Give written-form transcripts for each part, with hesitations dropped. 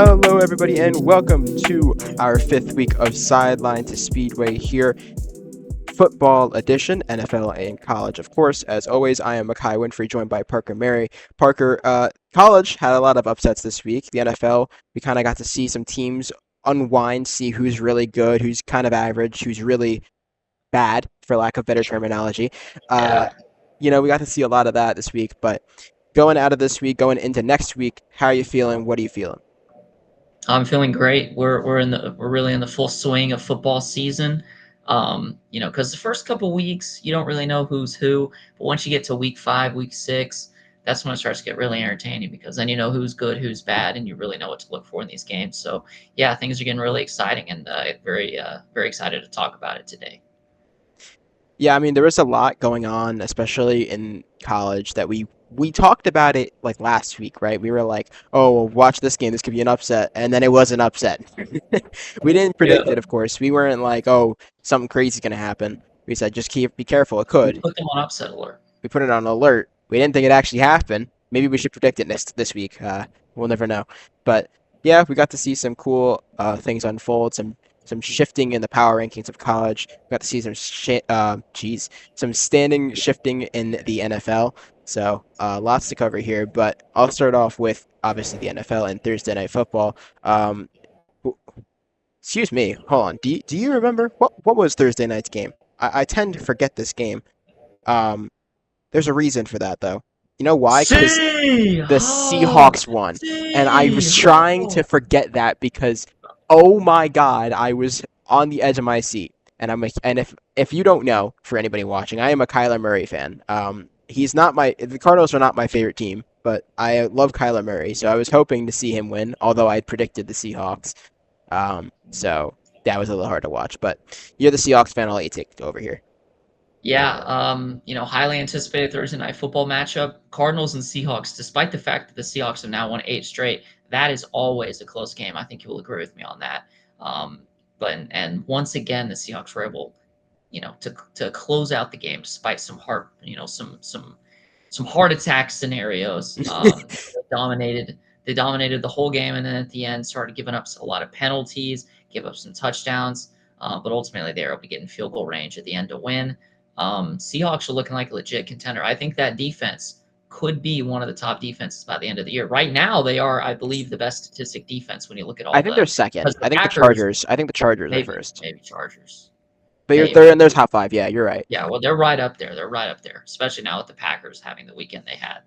Hello, everybody, and welcome to our fifth week of Sideline to Speedway here, football edition, NFL and college, of course. As always, I am Mekhi Winfrey, joined by Parker Merrey. Parker, college had a lot of upsets this week. The NFL, we kind of got to see some teams unwind, see who's really good, who's kind of average, who's really bad, for lack of better terminology. Yeah, We got to see a lot of that this week, but going out of this week, going into next week, how are you feeling? What are you feeling? I'm feeling great. We're really in the full swing of football season. Because the first couple weeks you don't really know who's who, but once you get to week 5, week 6, that's when it starts to get really entertaining because then you know who's good, who's bad, and you really know what to look for in these games. So yeah, things are getting really exciting, and very excited to talk about it today. Yeah, I mean, there was a lot going on, especially in college, that we talked about it like last week, right? We were like, "Oh, well, watch this game. This could be an upset," and then it was an upset. We didn't Yeah, predict it, of course. We weren't like, "Oh, something crazy is gonna happen." We said, "Just be careful. It we could." put them on upset alert. We put it on alert. We didn't think it actually happened. Maybe we should predict it this week. We'll never know. But yeah, we got to see some cool things unfold. Some shifting in the power rankings of college. We got to see some standing shifting in the NFL. So lots to cover here. But I'll start off with obviously the NFL and Thursday Night Football. Um, Excuse me. Hold on. Do you remember what was Thursday night's game? I tend to forget this game. Um, there's a reason for that, though. You know why? Because the Seahawks, Seahawks won. And I was trying to Seahawks. forget that because, oh my God, I was on the edge of my seat. And you don't know, for anybody watching, I am a Kyler Murray fan. The Cardinals are not my favorite team, but I love Kyler Murray, so I was hoping to see him win, although I predicted the Seahawks. So that was a little hard to watch, but you're the Seahawks fan. I'll let you take over here. Yeah, highly anticipated Thursday night football matchup. Cardinals and Seahawks, despite the fact that the Seahawks have now won 8 straight, that is always a close game. I think you will agree with me on that. But once again, the Seahawks were able, to close out the game despite some heart, some heart attack scenarios. Dominated. They dominated the whole game, and then at the end started giving up a lot of penalties, give up some touchdowns. But ultimately, they were able to get in field goal range at the end to win. Seahawks are looking like a legit contender. I think that defense could be one of the top defenses by the end of the year. Right now, they are, I believe, the best statistic defense when you look at I all think they're the second. because the Packers I think the Chargers are maybe first. maybe Chargers But they're maybe in their top five. Yeah, you're right. yeah, well, they're right up there. They're right up there, especially now with the Packers having the weekend they had.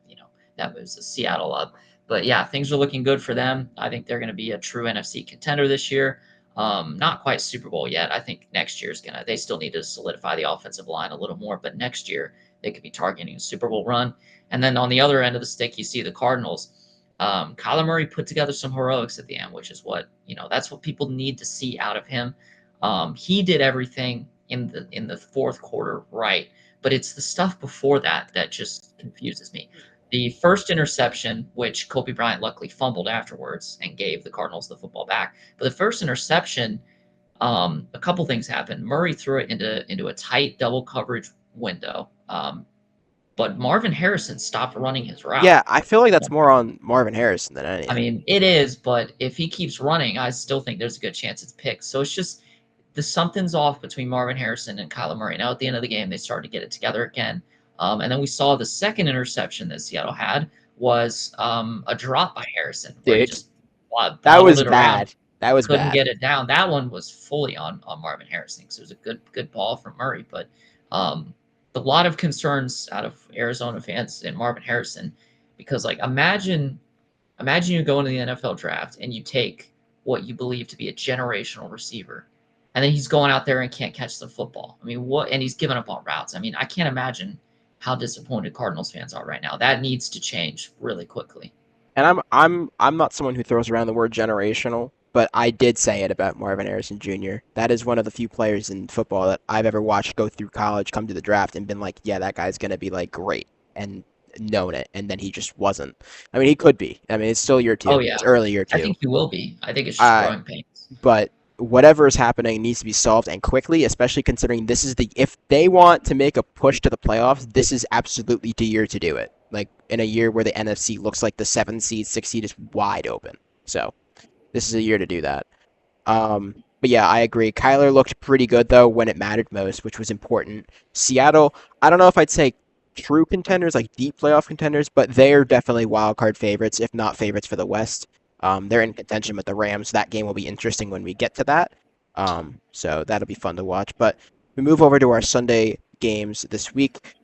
That moves the Seattle up. But yeah, things are looking good for them. I think they're going to be a true NFC contender this year. Not quite Super Bowl yet. I think next year's gonna. They still need to solidify the offensive line a little more, but next year they could be targeting a Super Bowl run. And then on the other end of the stick, you see the Cardinals. Kyler Murray put together some heroics at the end, which is what that's what people need to see out of him. He did everything in the fourth quarter right, but it's the stuff before that that just confuses me. The first interception, which Kobe Bryant luckily fumbled afterwards and gave the Cardinals the football back, but the first interception, a couple things happened. Murray threw it into a tight double coverage window, but Marvin Harrison stopped running his route. Yeah, I feel like that's more on Marvin Harrison than I anything. mean, it is, but if he keeps running, I still think there's a good chance it's picked. So it's just something's off between Marvin Harrison and Kyler Murray. Now at the end of the game, they started to get it together again. And then we saw the second interception that Seattle had was a drop by Harrison where he Dude, just that bobbled was it around, bad. That was couldn't bad. get it down. That one was fully on Marvin Harrison because it was a good ball from Murray. But um, a lot of concerns out of Arizona fans and Marvin Harrison because like imagine you go into the NFL draft and you take what you believe to be a generational receiver, and then he's going out there and can't catch the football. I mean, what? And he's giving up on routes. I mean, I can't imagine how disappointed Cardinals fans are right now. That needs to change really quickly. And I'm not someone who throws around the word generational, but I did say it about Marvin Harrison Jr. That is one of the few players in football that I've ever watched go through college, come to the draft, and been like, yeah, that guy's gonna be like great, and known it, and then he just wasn't. I mean, he could be. I mean, it's still year Oh two. yeah, It's early year I two. think he will be. I think it's just Uh, growing pains. but whatever is happening needs to be solved and quickly, especially considering this is if they want to make a push to the playoffs, this is absolutely the year to do it. Like in a year where the NFC looks like the 7 seed, 6 seed is wide open. So This is a year to do that. But yeah, I agree. Kyler looked pretty good though when it mattered most, which was important. Seattle, I don't know if I'd say true contenders, like deep playoff contenders, but they're definitely wild card favorites, if not favorites for the West. They're in contention with the Rams. That game will be interesting when we get to that. So that'll be fun to watch. But we move over to our Sunday games this week.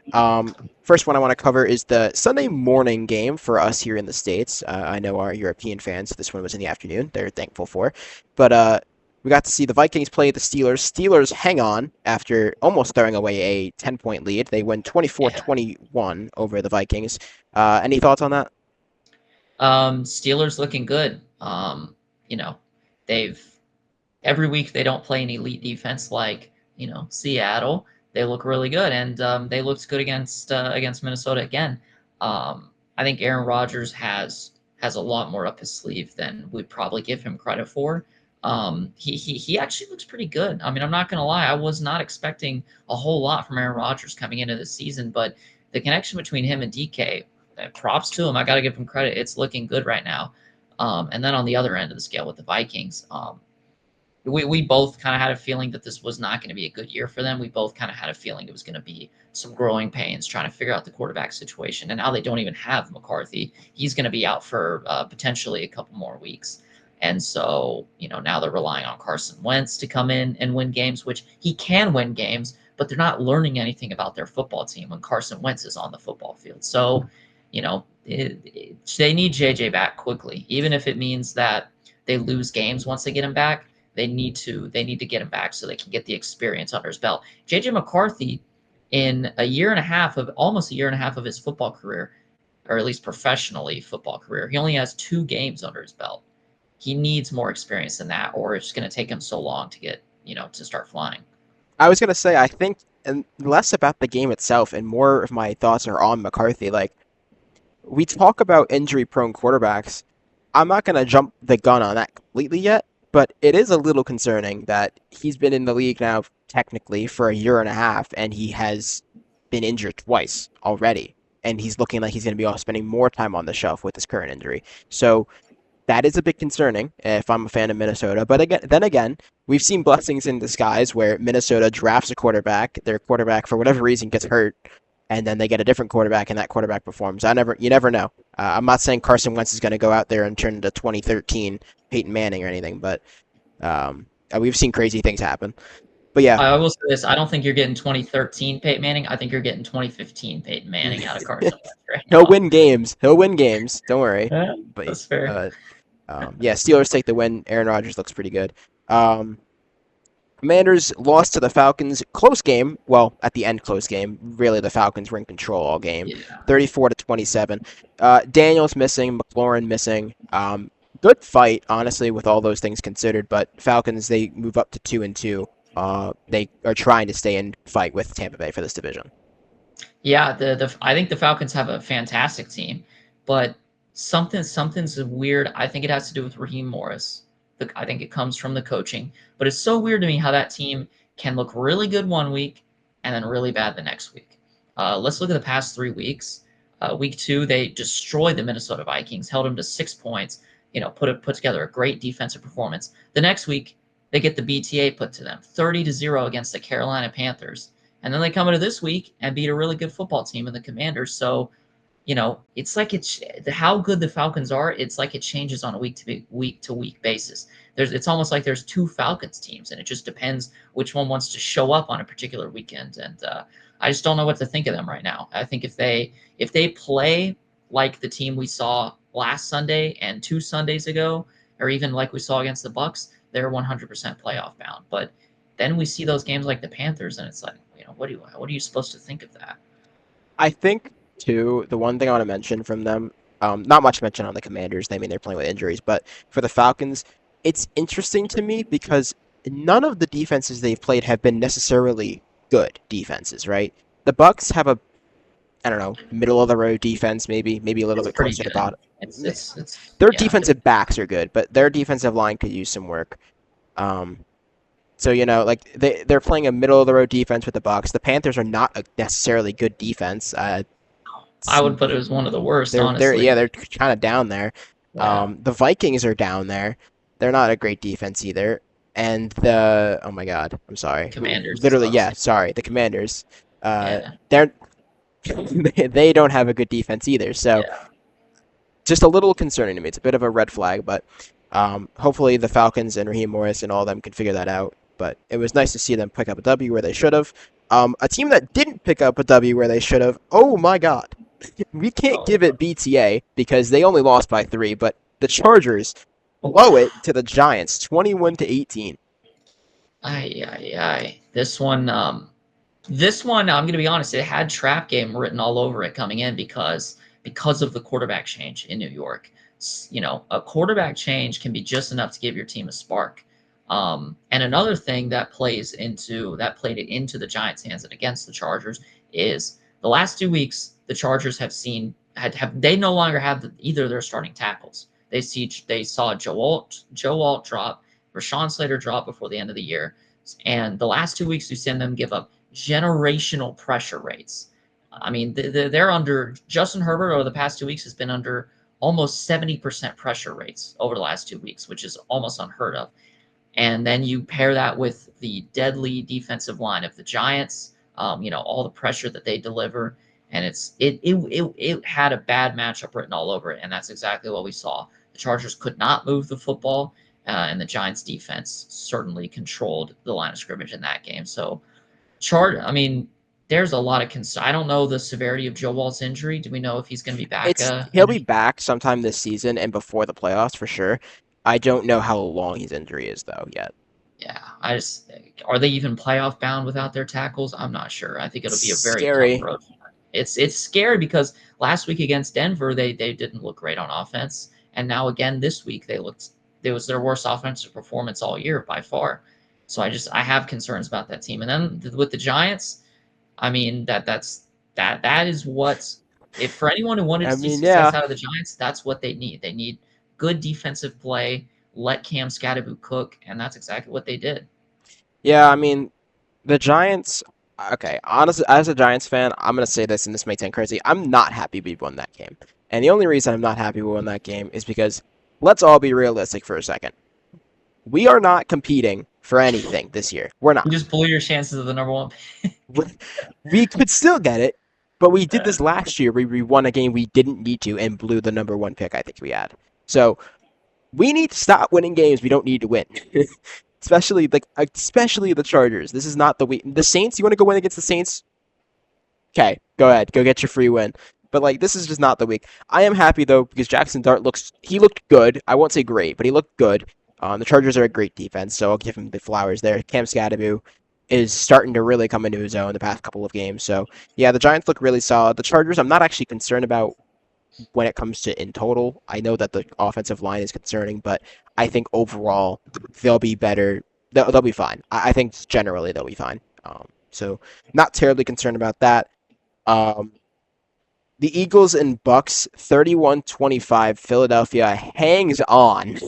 First one I want to cover is the Sunday morning game for us here in the States. I know our European fans, this one was in the afternoon. They're thankful for. But we got to see the Vikings play the Steelers. Steelers hang on after almost throwing away a 10-point lead. They win Yeah. 24-21 over the Vikings. Any thoughts on that? Steelers looking good. You know, they've every week they don't play an elite defense like Seattle. They look really good, and they looked good against Minnesota again. I think Aaron Rodgers has a lot more up his sleeve than we'd probably give him credit for. He actually looks pretty good. I mean, I'm not gonna lie, I was not expecting a whole lot from Aaron Rodgers coming into the season, but the connection between him and DK, props to him. I got to give him credit. It's looking good right now. And then on the other end of the scale with the Vikings, we both kind of had a feeling that this was not going to be a good year for them. We both kind of had a feeling it was going to be some growing pains trying to figure out the quarterback situation. And now they don't even have McCarthy. He's going to be out for potentially a couple more weeks. And so, now they're relying on Carson Wentz to come in and win games, which he can win games, but they're not learning anything about their football team when Carson Wentz is on the football field. So, they need JJ back quickly, even if it means that they lose games once they get him back. They need to get him back so they can get the experience under his belt. JJ McCarthy, in almost a year and a half of his football career, or at least professionally football career, he only has 2 games under his belt. He needs more experience than that, or it's going to take him so long to get to start flying. I was gonna say I think and less about the game itself and more of my thoughts are on McCarthy. Like we talk about injury-prone quarterbacks. I'm not gonna jump the gun on that completely yet, but it is a little concerning that he's been in the league now technically for a year and a half, and he has been injured twice already, and he's looking like he's going to be spending more time on the shelf with his current injury. So that is a bit concerning if I'm a fan of Minnesota. But then again, we've seen blessings in disguise where Minnesota drafts a quarterback, their quarterback for whatever reason gets hurt, and then they get a different quarterback, and that quarterback performs. You never know. I'm not saying Carson Wentz is going to go out there and turn into 2013 Peyton Manning or anything, but we've seen crazy things happen. But yeah, I will say this: I don't think you're getting 2013 Peyton Manning. I think you're getting 2015 Peyton Manning out of Carson Wentz right he'll now. win games. He'll win games. Don't worry. Yeah, But that's fair. yeah, Steelers take the win. Aaron Rodgers looks pretty good. Um, Commanders lost to the Falcons. Close game. Well, at the end, close game. Really, the Falcons were in control all game. Yeah. 34-27. Daniels missing. McLaurin missing. Good fight, honestly, with all those things considered. But Falcons, they move up to 2-2. They are trying to stay in fight with Tampa Bay for this division. Yeah, I think the Falcons have a fantastic team, but something's weird. I think it has to do with Raheem Morris. I think it comes from the coaching, but it's so weird to me how that team can look really good one week and then really bad the next week. Let's look at the past 3 weeks. Week 2, they destroyed the Minnesota Vikings, held them to 6 points. Put together a great defensive performance. The next week, they get the BTA put to them, 30-0 against the Carolina Panthers. And then they come into this week and beat a really good football team in the Commanders. So, it's like how good the Falcons are. It's like it changes on a week to week basis. It's almost like there's 2 Falcons teams, and it just depends which one wants to show up on a particular weekend. And I just don't know what to think of them right now. I think if they play like the team we saw last Sunday and 2 Sundays ago, or even like we saw against the Bucks, they're 100% playoff bound. But then we see those games like the Panthers, and it's like, what are you supposed to think of that? I think too, the one thing I want to mention from them, not much mention on the Commanders. They mean they're playing with injuries, but for the Falcons, it's interesting to me because none of the defenses they've played have been necessarily good defenses, right? The Bucks have a, I don't know, middle of the road defense, maybe a little It's bit pretty closer to good. bottom. It's Their yeah. defensive backs are good, but their defensive line could use some work. Um, So like they're playing a middle of the road defense with the Bucks. The Panthers are not a necessarily good defense. I would put it as one of the worst, They're honestly. yeah they're kind of down there. Yeah. The Vikings are down there. They're not a great defense either. And the oh my God, I'm sorry. Commanders is Literally, what I was yeah, thinking. sorry. The Commanders. Yeah, They're they don't have a good defense either. So yeah. just a little concerning to me. It's a bit of a red flag, but hopefully the Falcons and Raheem Morris and all of them can figure that out. But it was nice to see them pick up a W where they should have. A team that didn't pick up a W where they should have. Oh my God, we can't Oh, give it BTA because they only lost by 3, but the Chargers blow it to the Giants, 21-18. aye, aye, aye. This one, I'm gonna be honest, it had trap game written all over it coming in because of the quarterback change in New York. A quarterback change can be just enough to give your team a spark. And another thing that played it into the Giants' hands and against the Chargers is the last 2 weeks the Chargers have they no longer have either of their starting tackles. They saw Joe Alt drop, Rashawn Slater drop before the end of the year, and the last 2 weeks we've seen them give up generational pressure rates. I mean, they're under Justin Herbert over the past 2 weeks has been under almost 70% pressure rates over the last 2 weeks, which is almost unheard of. And then you pair that with the deadly defensive line of the Giants, all the pressure that they deliver, and it had a bad matchup written all over it, and that's exactly what we saw. The Chargers could not move the football, and the Giants defense certainly controlled the line of scrimmage in that game. So I mean, there's a lot of concern. I don't know the severity of Joe Walt's injury. Do we know if he's going to be back? He'll be back sometime this season and before the playoffs for sure. I don't know how long his injury is though yet. Yeah, are they even playoff bound without their tackles? I'm not sure. I think it'll be a very tough Scary. road. It's scary because last week against Denver they didn't look great on offense, and now again this week it was their worst offensive performance all year by far. So I have concerns about that team. And then with the Giants, I mean that is what if for anyone who wanted I to see mean, success yeah. out of the Giants, that's what they need. They need good defensive play, let Cam Scatterboot cook, and that's exactly what they did. Yeah, I mean, the Giants, okay, honestly, as a Giants fan, I'm going to say this, and this may sound crazy. I'm not happy we won that game. And the only reason I'm not happy we won that game is because let's all be realistic for a second. We are not competing for anything this year. We're You not. just blew your chances of the number one. We could still get it, but we did this last year. We won a game we didn't need to and blew the number 1 pick I think we had. So we need to stop winning games we don't need to win. Especially the Chargers. This is not the week. The Saints, you want to go win against the Saints? Okay, go ahead. Go get your free win. But this is just not the week. I am happy though because Jackson Dart he looked good. I won't say great, but he looked good. The Chargers are a great defense, so I'll give him the flowers there. Cam Scatterbo is starting to really come into his own the past couple of games. So yeah, the Giants look really solid. The Chargers, I'm not actually concerned about when it comes to in total. I know that the offensive line is concerning, but I think overall they'll be better. They'll be fine. I think generally they'll be fine. So not terribly concerned about that. Um, the Eagles and Bucks 31-25. Philadelphia hangs on.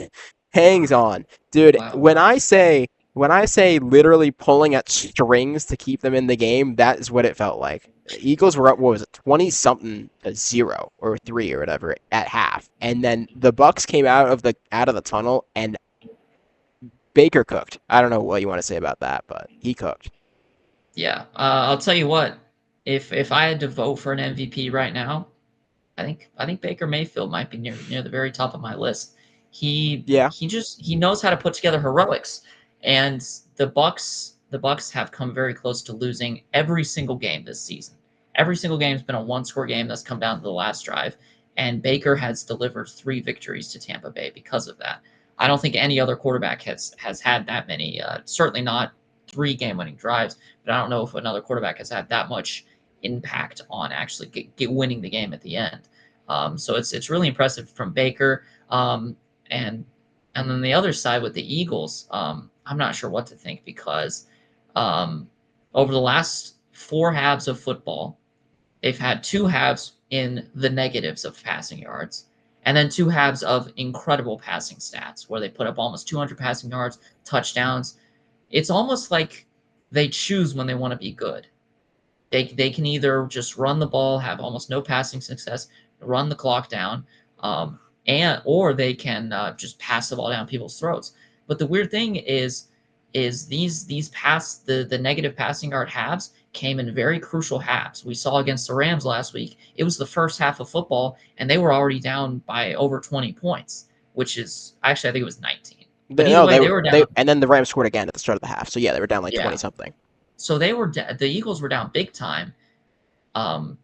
Hangs on. Dude, Wow. when I say literally pulling at strings to keep them in the game, that is what it felt like. The Eagles were up, what was it, 20 something to 0 or 3 or whatever at half. And then the Bucks came out of the tunnel and Baker cooked. I don't know what you want to say about that, but he cooked. Yeah, I'll tell you what. If I had to vote for an MVP right now, I think Baker Mayfield might be near the very top of my list. He Yeah. he knows how to put together heroics, and the Bucks have come very close to losing every single game this season. Every single game has been a one-score game that's come down to the last drive, and Baker has delivered 3 victories to Tampa Bay because of that. I don't think any other quarterback has had that many. Certainly not 3 game-winning drives, but I don't know if another quarterback has had that much impact on actually get winning the game at the end. So it's really impressive from Baker. And and then the other side with the Eagles, I'm not sure what to think because um, over the last 4 halves of football, they've had 2 halves in the negatives of passing yards, and then 2 halves of incredible passing stats where they put up almost 200 passing yards, touchdowns. It's almost like they choose when they want to be good. They can either just run the ball, have almost no passing success, run the clock down, or they can just pass the ball down people's throats. But the weird thing is the negative passing yard halves came in very crucial halves. We saw against the Rams last week. It was the first half of football, and they were already down by over 20 points, which is actually I think it was 19. But either No, way, they were down. and then the Rams scored again at the start of the half. So yeah, they were down like 20 Yeah. something. So the Eagles were down big time.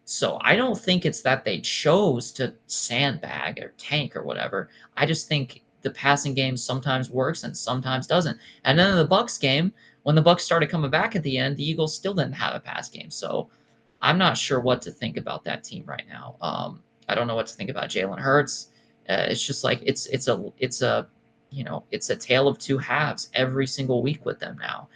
So I don't think it's that they chose to sandbag or tank or whatever. I just think the passing game sometimes works and sometimes doesn't. And then in the Bucks game, when the Bucks started coming back at the end, the Eagles still didn't have a pass game. So I'm not sure what to think about that team right now. I don't know what to think about Jalen Hurts. It's just like it's a tale of two halves every single week with them now.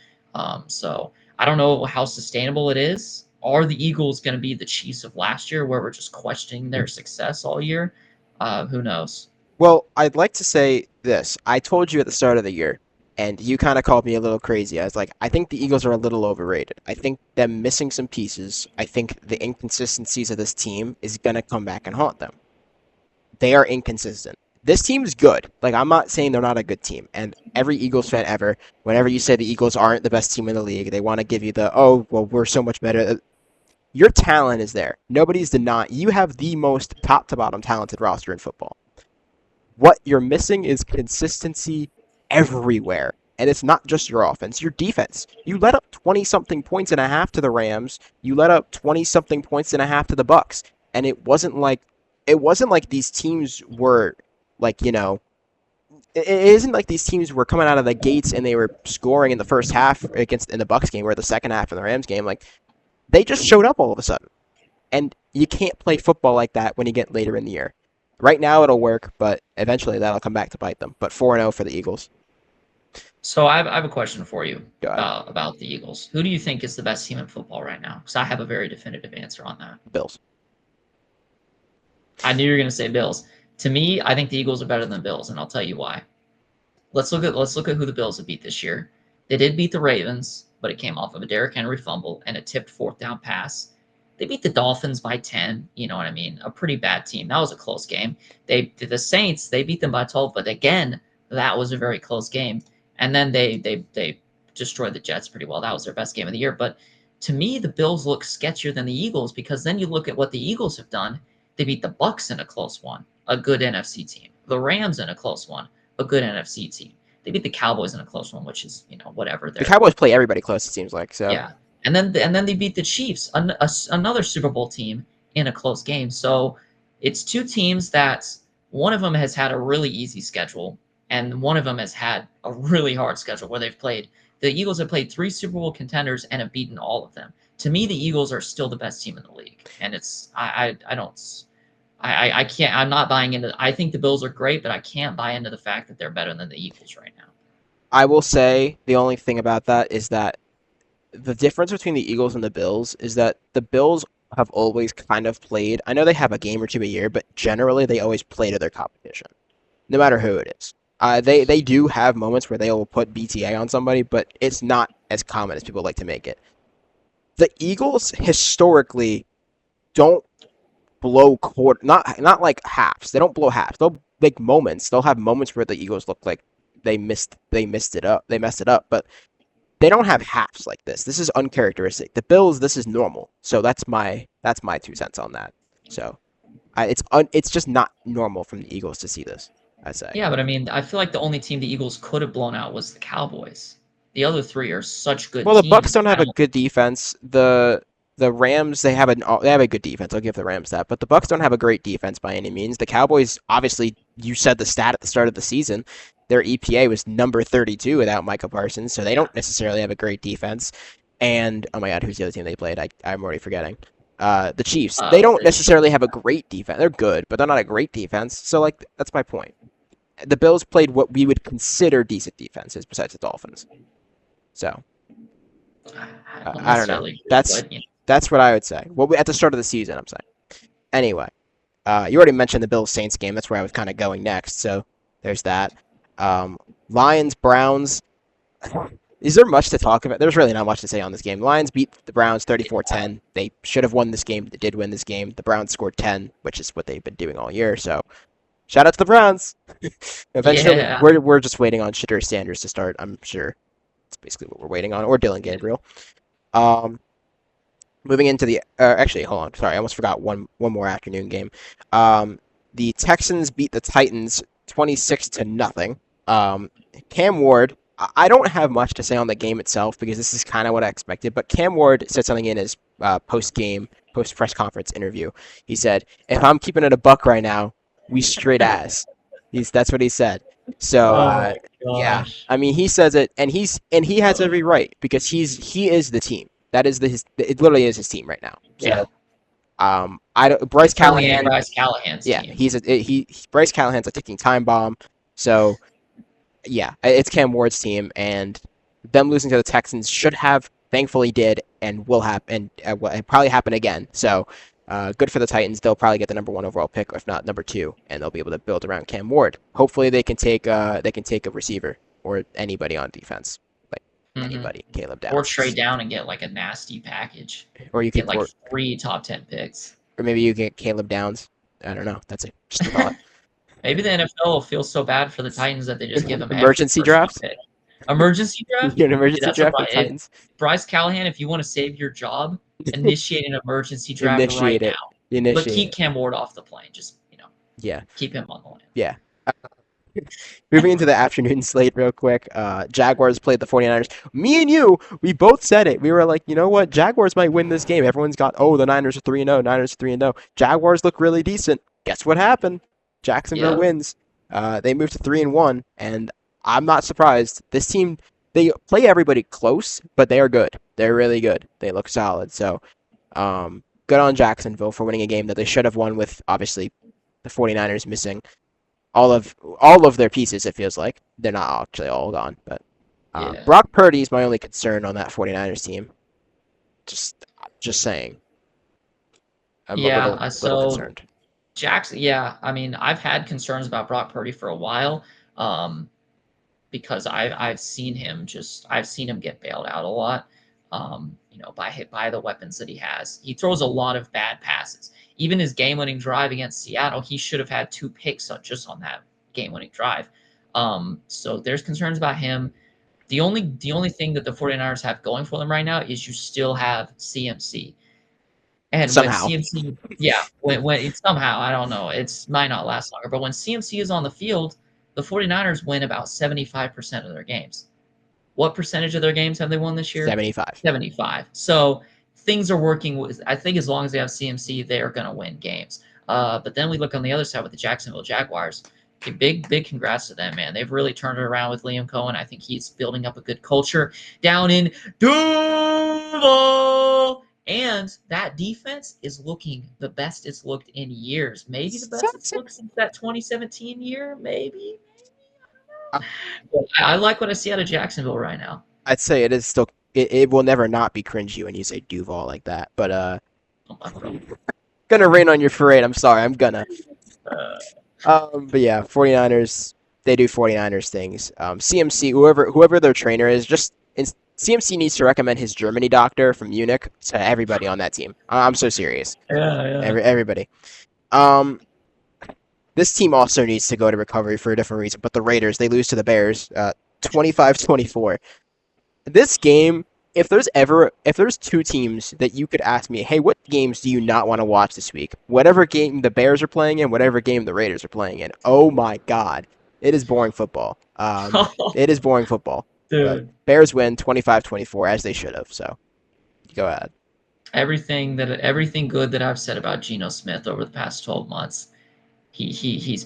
So I don't know how sustainable it is. Are the Eagles going to be the Chiefs of last year, where we're just questioning their success all year? Who knows? Well, I'd like to say this. I told you at the start of the year, and you kind of called me a little crazy. I was like, I think the Eagles are a little overrated. I think them missing some pieces. I think the inconsistencies of this team is going to come back and haunt them. They are inconsistent. This team's good. Like, I'm not saying they're not a good team. And every Eagles fan ever, whenever you say the Eagles aren't the best team in the league, they want to give you the, oh, well, we're so much better. Your talent is there. Nobody's denying. You have the most top to bottom talented roster in football. What you're missing is consistency everywhere. And it's not just your offense, your defense. You let up 20 something points and a half to the Rams. You let up 20 something points and a half to the Bucks. And it wasn't like these teams were like, it isn't like these teams were coming out of the gates and they were scoring in the first half in the Bucks game or the second half in the Rams game. Like, they just showed up all of a sudden. And you can't play football like that when you get later in the year. Right now it'll work, but eventually that'll come back to bite them. But 4-0 for the Eagles. So I have a question for you Go ahead. about the Eagles. Who do you think is the best team in football right now? Because I have a very definitive answer on that. Bills. I knew you were going to say Bills. To me, I think the Eagles are better than the Bills, and I'll tell you why. Let's look at who the Bills have beat this year. They did beat the Ravens, but it came off of a Derrick Henry fumble and a tipped fourth down pass. They beat the Dolphins by 10. You know what I mean? A pretty bad team. That was a close game. The Saints, they beat them by 12, but again, that was a very close game. And then they destroyed the Jets pretty well. That was their best game of the year. But to me, the Bills look sketchier than the Eagles because then you look at what the Eagles have done. They beat the Bucks in a close one, a good NFC team. The Rams in a close one, a good NFC team. They beat the Cowboys in a close one, which is whatever. The Cowboys play everybody close, it seems like. So Yeah, and then they beat the Chiefs, another Super Bowl team in a close game. So it's two teams that one of them has had a really easy schedule, and one of them has had a really hard schedule where they've played. The Eagles have played 3 Super Bowl contenders and have beaten all of them. To me, the Eagles are still the best team in the league, and I can't. I'm not buying into. I think the Bills are great, but I can't buy into the fact that they're better than the Eagles right now. I will say the only thing about that is that the difference between the Eagles and the Bills is that the Bills have always kind of played. I know they have a game or two a year, but generally they always play to their competition, no matter who it is. They do have moments where they will put BTA on somebody, but it's not as common as people like to make it. The Eagles historically don't blow quarter, not like halves. They don't blow halves. They'll make moments. They'll have moments where the Eagles look like they messed it up, but they don't have halves like this. This is uncharacteristic. The Bills, this is normal. So that's my 2 cents on that. So it's just not normal from the Eagles to see this, I say. Yeah, but I mean, I feel like the only team the Eagles could have blown out was the Cowboys. The other three are such good Well, the Bucks teams. don't have a good defense. The Rams, they have a good defense. I'll give the Rams that. But the Bucks don't have a great defense by any means. The Cowboys, obviously, you said the stat at the start of the season. Their EPA was number 32 without Micah Parsons, so they don't necessarily have a great defense. And oh my God, who's the other team they played? I'm already forgetting. The Chiefs. They don't necessarily have a great defense. They're good, but they're not a great defense. So like that's my point. The Bills played what we would consider decent defenses besides the Dolphins. So I don't know. That's what I would say. At the start of the season, I'm saying. Anyway, you already mentioned the Bills Saints game. That's where I was kind of going next. So there's that. Lions Browns. Is there much to talk about? There's really not much to say on this game. Lions beat the Browns 34-10. They should have won this game. They did win this game. The Browns scored 10, which is what they've been doing all year. So Shout out to the Browns. Eventually, Yeah. we're just waiting on Shadur Sanders to start. I'm sure that's basically what we're waiting on, or Dylan Yeah. Gabriel. Um, Moving into the actually, hold on. Sorry, I almost forgot one more afternoon game. Um, the Texans beat the Titans 26 to nothing. Cam Ward. I don't have much to say on the game itself because this is kind of what I expected. But Cam Ward said something in his post press conference interview. He said, "If I'm keeping it a buck right now, we straight ass." That's what he said. So Oh my yeah, gosh. I mean he says it, and he has every right because he is the team. That is it literally is his team right now. Yeah. So I don't, Bryce It certainly ain't Callahan, Bryce Callahan's yeah, team. Bryce Callahan's a ticking time bomb. So yeah, it's Cam Ward's team, and them losing to the Texans should have, thankfully did, and will happen, and will probably happen again. So good for the Titans. They'll probably get the number one overall pick, if not number two, and they'll be able to build around Cam Ward. Hopefully they can take a receiver or anybody on defense, like Hmm. anybody, Caleb Or Downs, trade down and get like a nasty package. or you Get could, like 3 top 10 picks. or maybe you get Caleb Downs. I don't know. That's just a thought. Maybe the NFL will feel so bad for the Titans that they just give them every Emergency first round draft. pick. Emergency You draft? get an Dude, emergency that's a draft for the Titans. Bryce Callahan, if you want to save your job, initiate an emergency draft right Initiate now. it. But Initiate keep it. Cam Ward off the plane. Just, Yeah. keep him on the land. Yeah. Moving into the afternoon slate real quick. Jaguars played the 49ers. Me and you, we both said it. We were like, you know what? Jaguars might win this game. Everyone's got, oh, the Niners are 3-0. Niners are 3-0. Jaguars look really decent. Guess what happened? Jacksonville Yeah. wins. They moved to 3-1, and I'm not surprised. This team, they play everybody close, but they are good. They're really good. They look solid. So, good on Jacksonville for winning a game that they should have won with, obviously, the 49ers missing all of their pieces. It feels like they're not actually all gone, but Yeah. Brock Purdy is my only concern on that 49ers team. Just saying, I'm a Yeah. little So concerned. Jackson, yeah. I mean, I've had concerns about Brock Purdy for a while. Um, because I've seen him get bailed out a lot. By the weapons that he has. He throws a lot of bad passes. Even his game-winning drive against Seattle, he should have had 2 picks just on that game-winning drive. So there's concerns about him. The only thing that the 49ers have going for them right now is you still have CMC. And when Somehow, CMC, yeah, when it's somehow, I don't know, it's might not last longer, but when CMC is on the field, the 49ers win about 75% of their games. What percentage of their games have they won this year? 75. 75. So things are working with, I think as long as they have CMC, they are going to win games. But then we look on the other side with the Jacksonville Jaguars. Big congrats to them, man. They've really turned it around with Liam Cohen. I think he's building up a good culture down in Duval. And that defense is looking the best it's looked in years. Maybe the best it's looked since that 2017 year. Maybe. I like what I see out of Jacksonville right now. I'd say it is still. It will never not be cringy when you say Duval like that. But Oh, my bro. gonna rain on your parade. I'm sorry. I'm gonna. Uh, But yeah, 49ers. They do 49ers things. CMC, whoever their trainer is, CMC needs to recommend his Germany doctor from Munich to everybody on that team. I'm so serious. yeah. Everybody. Um, this team also needs to go to recovery for a different reason, but the Raiders, they lose to the Bears, 25-24. This game, if there's two teams that you could ask me, hey, what games do you not want to watch this week? Whatever game the Bears are playing in, whatever game the Raiders are playing in. Oh my God, it is boring football. It is boring football. But Dude, Bears win 25-24 as they should have. So go ahead. everything good that I've said about Geno Smith over the past 12 months, he's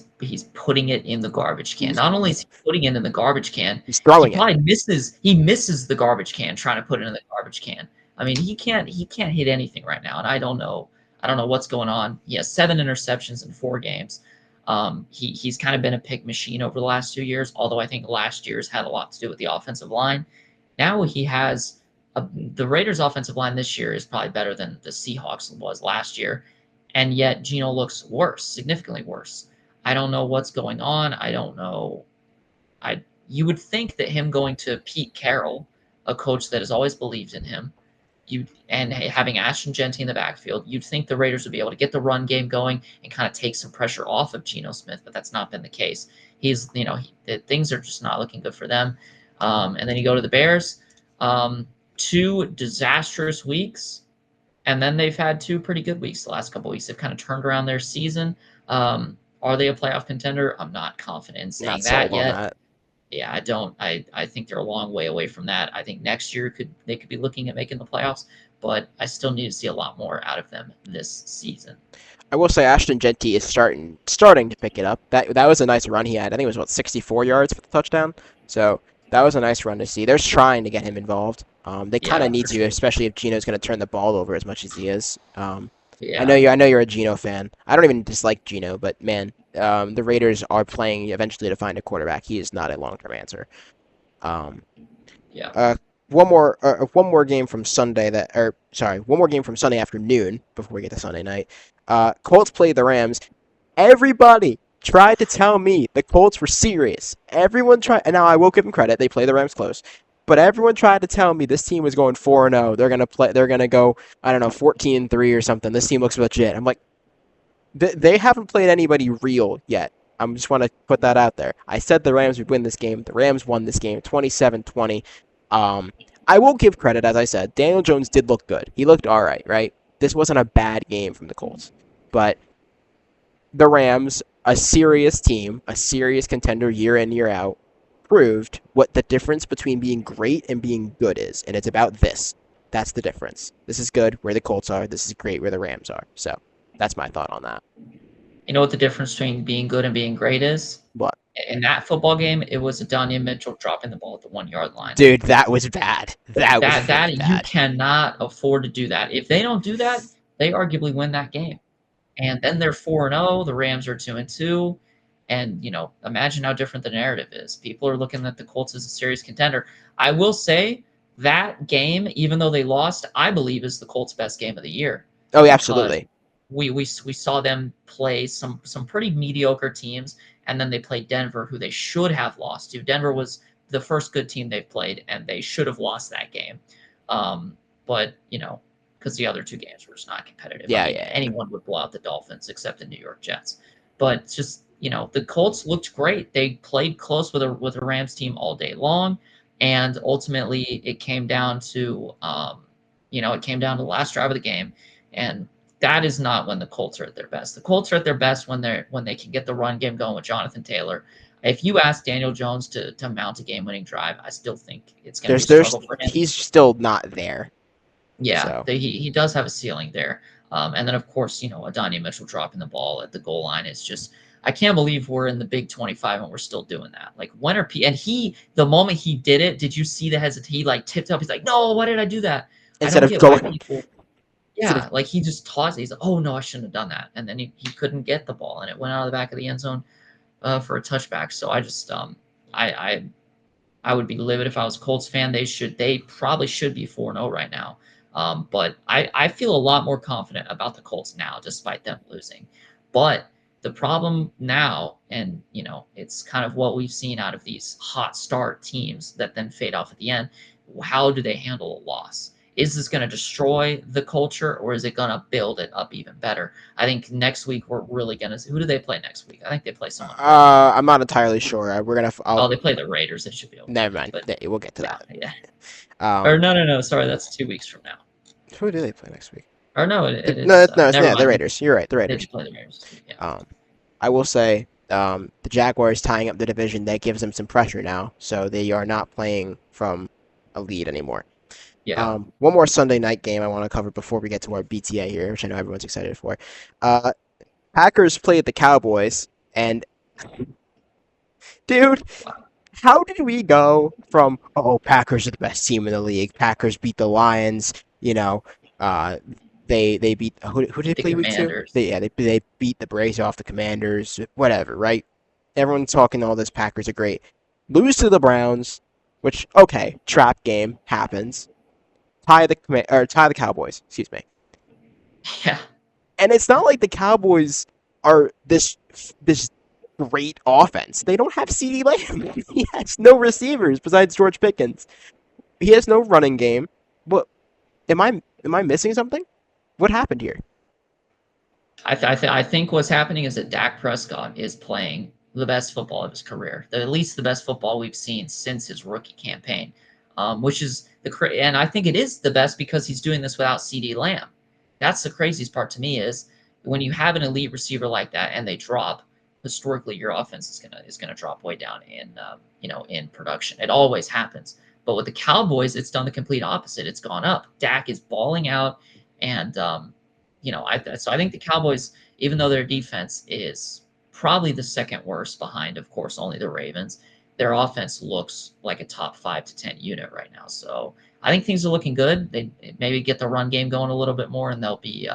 putting it in the garbage can. Not only is he putting it in the garbage can, He's he throwing it. probably misses the garbage can trying to put it in the garbage can. I mean, he can't hit anything right now, and I don't know what's going on. He has 7 interceptions in 4 games. He's kind of been a pick machine over the last 2 years, although I think last year's had a lot to do with the offensive line. Now he has the Raiders' offensive line this year is probably better than the Seahawks was last year, and yet Geno looks worse, significantly worse. I don't know what's going on. I don't know. You would think that him going to Pete Carroll, a coach that has always believed in him, and having Ashton Genty in the backfield, you'd think the Raiders would be able to get the run game going and kind of take some pressure off of Geno Smith, but that's not been the case. Things are just not looking good for them. And then you go to the Bears, 2 disastrous weeks, and then they've had 2 pretty good weeks the last couple of weeks. They've kind of turned around their season. Are they a playoff contender? I'm not confident in saying Not that sold on yet. that. Yeah, I don't. I think they're a long way away from that. I think next year they could be looking at making the playoffs, but I still need to see a lot more out of them this season. I will say Ashton Genty is starting to pick it up. That was a nice run he had. I think it was 64 yards for the touchdown. So that was a nice run to see. They're trying to get him involved. They kind Yeah, of need for to, sure. especially if Geno's going to turn the ball over as much as he is. Yeah, I know you're a Geno fan. I don't even dislike Geno, but man, the Raiders are playing eventually to find a quarterback. He is not a long-term answer. Um, yeah. uh, one more game from Sunday afternoon before we get to Sunday night. Colts play the Rams. Everybody tried to tell me the Colts were serious. Everyone tried, and now I will give them credit. They play the Rams close, but everyone tried to tell me this team was going 4-0. They're gonna play. They're gonna go, I don't know, 14-3 or something. This team looks legit. I'm like, they haven't played anybody real yet. I just want to put that out there. I said the Rams would win this game. The Rams won this game 27-20. Um, I will give credit, as I said. Daniel Jones did look good. He looked all right, right? This wasn't a bad game from the Colts. But the Rams, a serious team, a serious contender year in, year out, proved what the difference between being great and being good is. And it's about this. That's the difference. This is good where the Colts are. This is great where the Rams are. So that's my thought on that. You know what the difference between being good and being great is? But, In that football game, it was Adonai Mitchell dropping the ball at the 1 yard line. dude, that was bad. That was really That you bad. cannot afford to do that. If they don't do that, they arguably win that game. And then they're 4-0. The Rams are 2-2. And imagine how different the narrative is. People are looking at the Colts as a serious contender. I will say that game, even though they lost, I believe is the Colts' best game of the year Oh, yeah, because absolutely. we saw them play some pretty mediocre teams, and then they played Denver, who they should have lost to. Denver was the first good team they've played, and they should have lost that game. But because the other 2 games were just not competitive. I Yeah, mean, yeah, yeah. anyone would blow out the Dolphins except the New York Jets. But it's just the Colts looked great. They played close with a Rams team all day long, and ultimately it came down to the last drive of the game, and that is not when the Colts are at their best. The Colts are at their best when they can get the run game going with Jonathan Taylor. If you ask Daniel Jones to mount a game-winning drive, I still think it's going to be a There's struggle for him. he's still not there. Yeah, So he does have a ceiling there. And then, of course, Adonai Mitchell dropping the ball at the goal line is just, I can't believe we're in the Big 25 and we're still doing that. Like, when are and the moment he did it, did you see the hesitation? He like tipped up. He's like, no, why did I do that? I instead don't of get why going, people. instead of Yeah, like he just tossed it. He's like, oh no, I shouldn't have done that. And then he couldn't get the ball, and it went out of the back of the end zone for a touchback. So I just I I I would be livid if I was a Colts fan. They probably should be 4-0 right now. But I feel a lot more confident about the Colts now, despite them losing. But the problem now, and it's kind of what we've seen out of these hot start teams that then fade off at the end. How do they handle a loss? Is this going to destroy the culture, or is it going to build it up even better? I think next week we're really going to see. Who do they play next week? I think they play someone really good. I'm not entirely sure. I'll Oh, they play the Raiders. They should be never okay. mind. But We'll get to yeah, that. yeah. Or Um, no. Sorry, that's 2 weeks from now. who do they play next week? Or no, it No, is. no, Never yeah, the mind. Raiders. You're right, the They do Raiders. play the Raiders. Yeah. I will say, the Jaguars tying up the division, that gives them some pressure now, so they are not playing from a lead anymore. Yeah. One more Sunday night game I want to cover before we get to our BTA here, which I know everyone's excited for. Uh, Packers played the Cowboys, and dude, how did we go from, oh, Packers are the best team in the league? Packers beat the Lions. Uh, they beat, who did they The play week two? Commanders. They beat the Braves off the Commanders. Whatever, right? Everyone's talking all this. Packers are great. Lose to the Browns, which, okay, trap game happens. Tie the Cowboys. Excuse me. Yeah. And it's not like the Cowboys are this great offense. They don't have CeeDee Lamb. He has no receivers besides George Pickens. He has no running game. But Am I missing something? What happened here? I think what's happening is that Dak Prescott is playing the best football of his career, at least the best football we've seen since his rookie campaign, which is and I think it is the best because he's doing this without CD Lamb. That's the craziest part to me is when you have an elite receiver like that and they drop. Historically, your offense is gonna drop way down in production. It always happens. But with the Cowboys, it's done the complete opposite. It's gone up. Dak is balling out, and so I think the Cowboys, even though their defense is probably the second worst behind, of course, only the Ravens, their offense looks like a top 5 to 10 unit right now. So I think things are looking good. They maybe get the run game going a little bit more, and they'll be,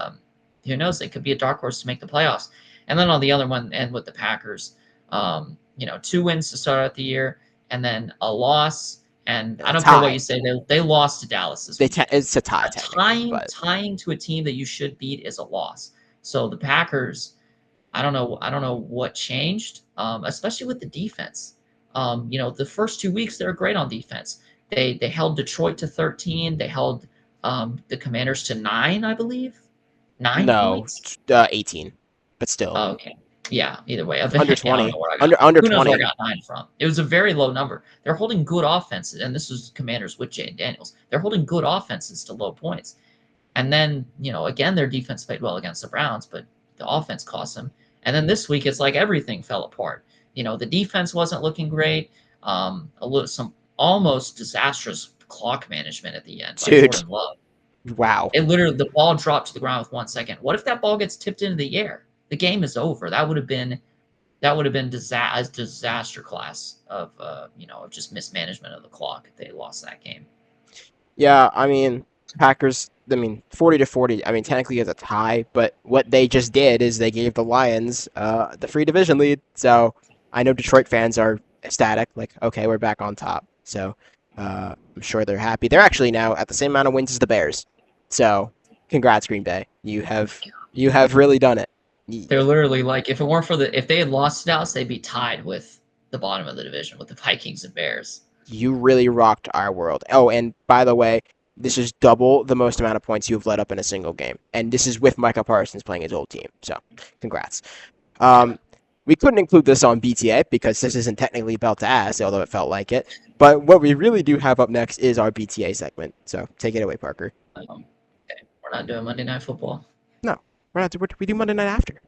who knows, they could be a dark horse to make the playoffs. And then on the other one, and with the Packers, 2 wins to start out the year, and then a loss. And I don't care what you say, they lost to Dallas this week. It's a tie technically, but Tying to a team that you should beat is a loss. So the Packers, I don't know what changed, especially with the defense. The first 2 weeks they were great on defense. They held Detroit to 13. They held the Commanders to 9, I believe, 9 points. 18, but still Okay. Yeah, either way. under I don't 20, know where I got. under Who knows where I 20. got 9 from? It was a very low number. They're holding good offenses, and this was Commanders with Jane Daniels. They're holding good offenses to low points. And then, again, their defense played well against the Browns, but the offense cost them. And then this week, it's like everything fell apart. The defense wasn't looking great. Some almost disastrous clock management at the end by Dude, Jordan Love. wow. It literally, the ball dropped to the ground with 1 second. What if that ball gets tipped into the air? The game is over. That would have been disaster class of just mismanagement of the clock if they lost that game. Yeah, I mean, Packers, 40-40. I mean, technically it's a tie, but what they just did is they gave the Lions the free division lead. So I know Detroit fans are ecstatic, like, okay, we're back on top. So I'm sure they're happy. They're actually now at the same amount of wins as the Bears. So congrats, Green Bay. You have really done it. They're literally like, if they had lost to Dallas, they'd be tied with the bottom of the division with the Vikings and Bears. You really rocked our world. Oh, and by the way, this is double the most amount of points you've let up in a single game. And this is with Micah Parsons playing his old team. So, congrats. We couldn't include this on BTA because this isn't technically belt to ass, although it felt like it. But what we really do have up next is our BTA segment. So, take it away, Parker. Okay. We're not doing Monday Night Football. No, we're not. We do Monday Night After.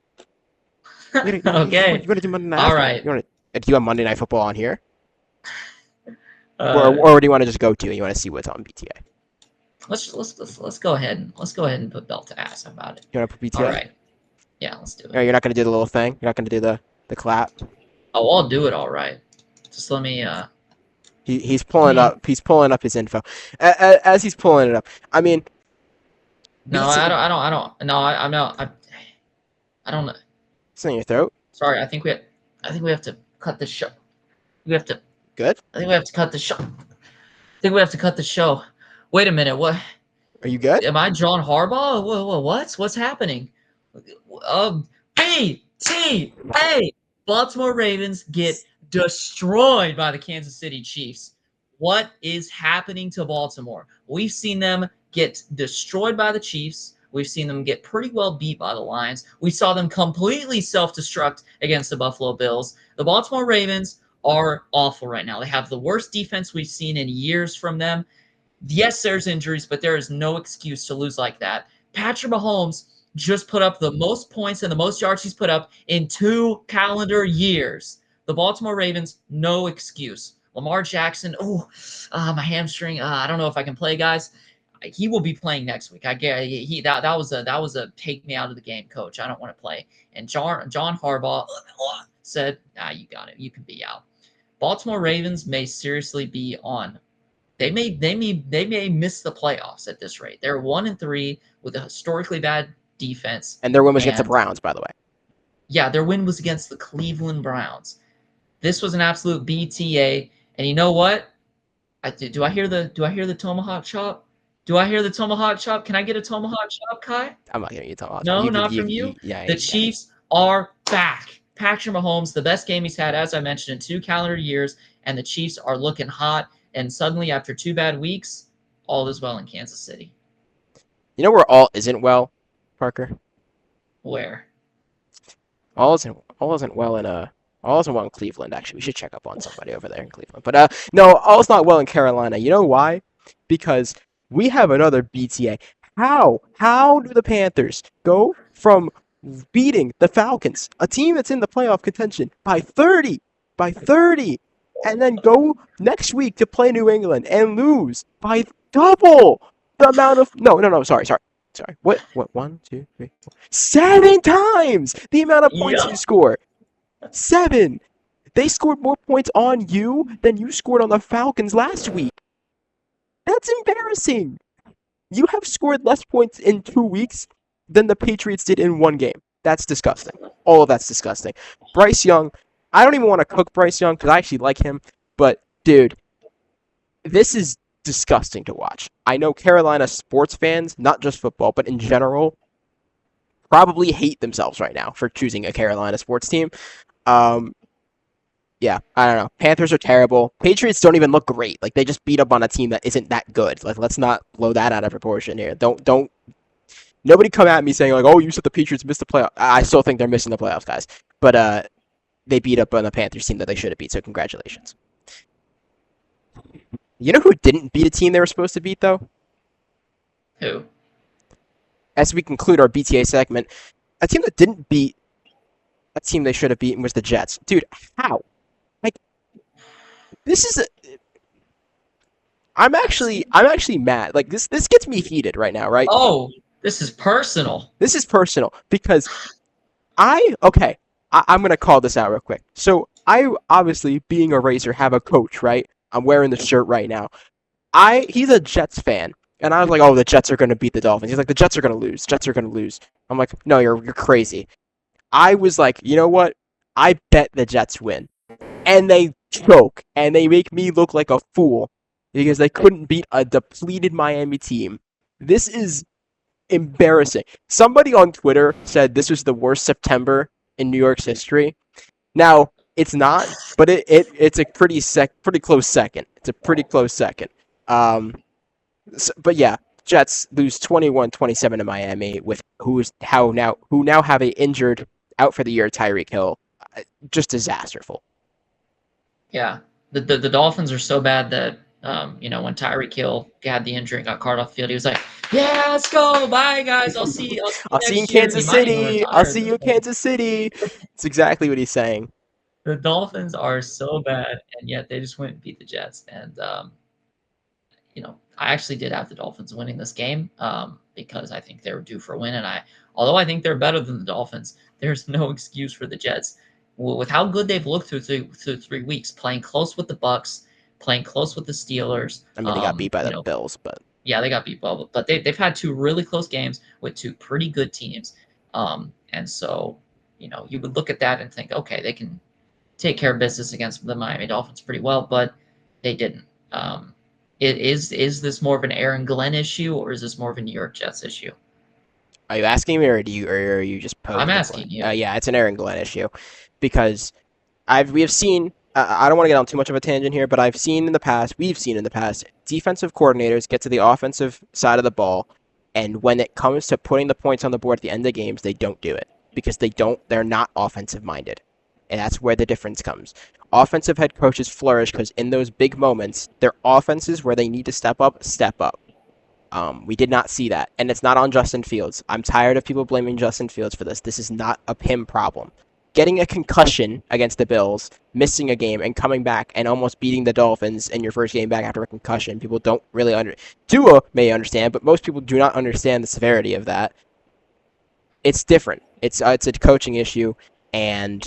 Okay. You want to do Monday Night All After? right. Do you want Monday Night Football on here? Or do you want to just go to and you want to see what's on BTA? Let's go ahead and put belt to ass about it. You want to put BTA? All right. Yeah, let's do it. You're not going to do the little thing? You're not going to do the clap? Oh, I'll do it all right. Just let me He's pulling up his info. As he's pulling it up. I mean, No, I don't. No, I'm not. I don't know. It's in your throat. Sorry, I think we have to cut the show. We have to. Good. I think we have to cut the show. Wait a minute. What? Are you good? Am I John Harbaugh? What's happening? Hey! Baltimore Ravens get destroyed by the Kansas City Chiefs. What is happening to Baltimore? We've seen them get destroyed by the Chiefs. We've seen them get pretty well beat by the Lions. We saw them completely self-destruct against the Buffalo Bills. The Baltimore Ravens are awful right now. They have the worst defense we've seen in years from them. Yes, there's injuries, but there is no excuse to lose like that. Patrick Mahomes just put up the most points and the most yards he's put up in 2 calendar years. The Baltimore Ravens, no excuse. Lamar Jackson, my hamstring. I don't know if I can play, guys. He will be playing next week. I guarantee that was a take me out of the game, coach. I don't want to play. And John Harbaugh said, you got it. You can be out. Baltimore Ravens may seriously be on. They may miss the playoffs at this rate. They're 1-3 with a historically bad defense. And their win was against the Browns, by the way. Yeah, their win was against the Cleveland Browns. This was an absolute BTA. And you know what? Do I hear the tomahawk chop? Do I hear the tomahawk chop? Can I get a tomahawk chop, Kai? I'm not giving you a tomahawk chop. No, not from you. The Chiefs are back. Patrick Mahomes, the best game he's had, as I mentioned, in 2 calendar years, and the Chiefs are looking hot. And suddenly, after 2 bad weeks, all is well in Kansas City. You know where all isn't well, Parker? Where? All isn't well in all isn't well in Cleveland. Actually, we should check up on somebody over there in Cleveland. But no, all's not well in Carolina. You know why? Because we have another BTA. How do the Panthers go from beating the Falcons, a team that's in the playoff contention, by 30, and then go next week to play New England and lose by double the amount of no, sorry. What? 1, 2, 3, 4, 7 times the amount of points Yeah. you score. 7. They scored more points on you than you scored on the Falcons last week. That's embarrassing. You have scored less points in 2 weeks than the Patriots did in one game. That's disgusting. All of that's disgusting. Bryce Young, I don't even want to cook Bryce Young because I actually like him, but dude, this is disgusting to watch. I know Carolina sports fans, not just football, but in general, probably hate themselves right now for choosing a Carolina sports team. Um, yeah, I don't know. Panthers are terrible. Patriots don't even look great. Like they just beat up on a team that isn't that good. Like let's not blow that out of proportion here. Don't. Nobody come at me saying like, "Oh, you said the Patriots missed the playoff." I still think they're missing the playoffs, guys. But they beat up on the Panthers team that they should have beat. So congratulations. You know who didn't beat a team they were supposed to beat though? Who? As we conclude our BTA segment, a team that didn't beat a team they should have beaten was the Jets. Dude, how? Like this is a, I'm actually mad. Like this gets me heated right now, right? Oh, this is personal. This is personal because okay, I'm gonna call this out real quick. So I obviously, being a racer, have a coach, right? I'm wearing the shirt right now. He's a Jets fan, and I was like, oh, the Jets are gonna beat the Dolphins. He's like, the Jets are gonna lose. Jets are gonna lose. I'm like, no, you're crazy. I was like, you know what? I bet the Jets win, and they choke, and they make me look like a fool because they couldn't beat a depleted Miami team. This is embarrassing. Somebody on Twitter said this was the worst September in New York's history. Now, it's not, but it's a pretty close second. It's a pretty close second. Um, but yeah, Jets lose 21-27 to Miami with who now have a injured out for the year Tyreek Hill. Just disasterful. Yeah. The Dolphins are so bad that when Tyreek Hill had the injury and got carted off the field, he was like, "Yeah, let's go, bye guys, I'll see you I'll see you in next year." He Kansas might even City. I'll retire at see this you in point. Kansas City. It's exactly what he's saying. The Dolphins are so bad, and yet they just went and beat the Jets. And I actually did have the Dolphins winning this game because I think they were due for a win. And although I think they're better than the Dolphins, there's no excuse for the Jets. With how good they've looked through 3 weeks, playing close with the Bucks, playing close with the Steelers. I mean, they got beat by the Bills, but Yeah, they got beat well, but they've had two really close games with two pretty good teams. And so, you would look at that and think, okay, they can take care of business against the Miami Dolphins pretty well, but they didn't. Is this more of an Aaron Glenn issue, or is this more of a New York Jets issue? are you asking me, or are you just I'm posing the asking question? you. Yeah, it's an Aaron Glenn issue because we have seen. I don't want to get on too much of a tangent here, but we've seen in the past, defensive coordinators get to the offensive side of the ball, and when it comes to putting the points on the board at the end of games, they don't do it because they're not offensive minded, and that's where the difference comes. Offensive head coaches flourish because in those big moments, their offenses where they need to step up, step up. We did not see that, and it's not on Justin Fields. I'm tired of people blaming Justin Fields for this. This is not a him problem. Getting a concussion against the Bills, missing a game, and coming back and almost beating the Dolphins in your first game back after a concussion, people don't really Tua may understand, but most people do not understand the severity of that. It's different. It's a coaching issue, and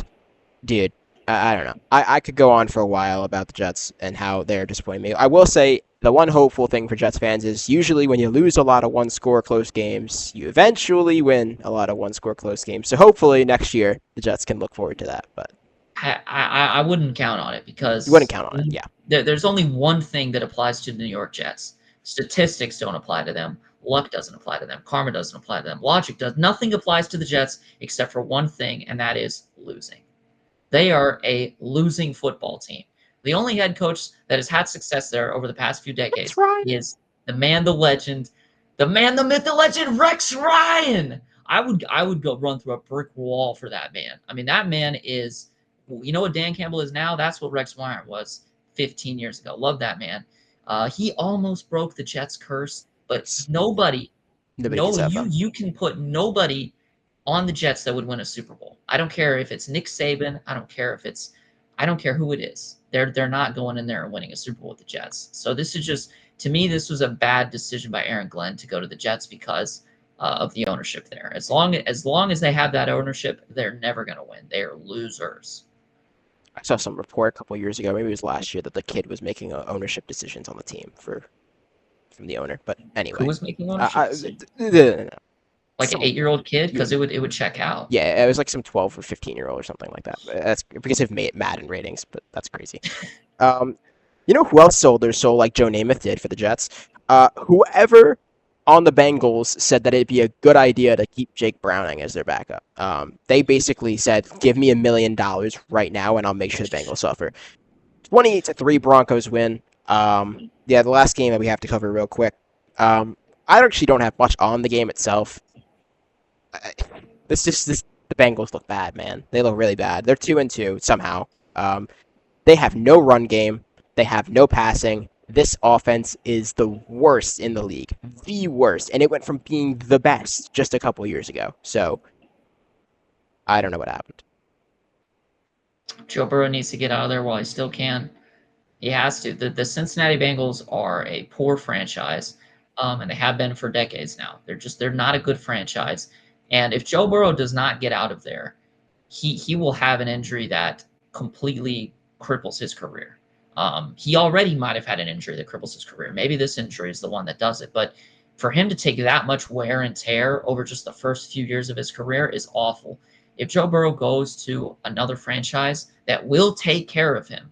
dude, I don't know. I could go on for a while about the Jets and how they're disappointing me. I will say the one hopeful thing for Jets fans is usually when you lose a lot of one-score close games, you eventually win a lot of one-score close games. So hopefully next year the Jets can look forward to that. But I wouldn't count on it you wouldn't because count on it. Yeah. there's only one thing that applies to the New York Jets. Statistics don't apply to them. Luck doesn't apply to them. Karma doesn't apply to them. Logic does. Nothing applies to the Jets except for one thing, and that is losing. They are a losing football team. The only head coach that has had success there over the past few That's decades right. is the man, the legend, The man, the myth, the legend, Rex Ryan. I would go run through a brick wall for that man. I mean, that man is, you know what Dan Campbell is now? That's what Rex Ryan was 15 years ago. Love that man. He almost broke the Jets curse, but Yes. nobody, Nobody can no, stop you them. you can put nobody on the Jets that would win a Super Bowl. I don't care if it's Nick Saban. I don't care who it is. They're not going in there and winning a Super Bowl with the Jets. So this is just, to me, this was a bad decision by Aaron Glenn to go to the Jets because of the ownership there. As long as they have that ownership, they're never going to win. They are losers. I saw some report a couple of years ago, maybe it was last year, that the kid was making ownership decisions on the team for from the owner. But Who anyway, was making ownership I, decisions? Like an some 8-year-old kid, yeah, because it would check out. yeah, it was like some 12 or 15-year-old or something like that. That's because of Madden ratings, but that's crazy. Um, you know who else sold their soul like Joe Namath did for the Jets? Whoever on the Bengals said that it'd be a good idea to keep Jake Browning as their backup. They basically said, "Give me $1 million right now, and I'll make sure the Bengals suffer." 28-3 Broncos win. Yeah, the last game that we have to cover real quick. I actually don't have much on the game itself. I- this the Bengals look bad, man. They look really bad. They're 2-2 somehow. Um, they have no run game. They have no passing. This offense is the worst in the league, the worst, and it went from being the best just a couple years ago. So I don't know what happened. Joe Burrow needs to get out of there while he still can. He has to. The Cincinnati Bengals are a poor franchise, and they have been for decades now. They're not a good franchise. And if Joe Burrow does not get out of there, he will have an injury that completely cripples his career. He already might have had an injury that cripples his career. Maybe this injury is the one that does it. But for him to take that much wear and tear over just the first few years of his career is awful. If Joe Burrow goes to another franchise that will take care of him,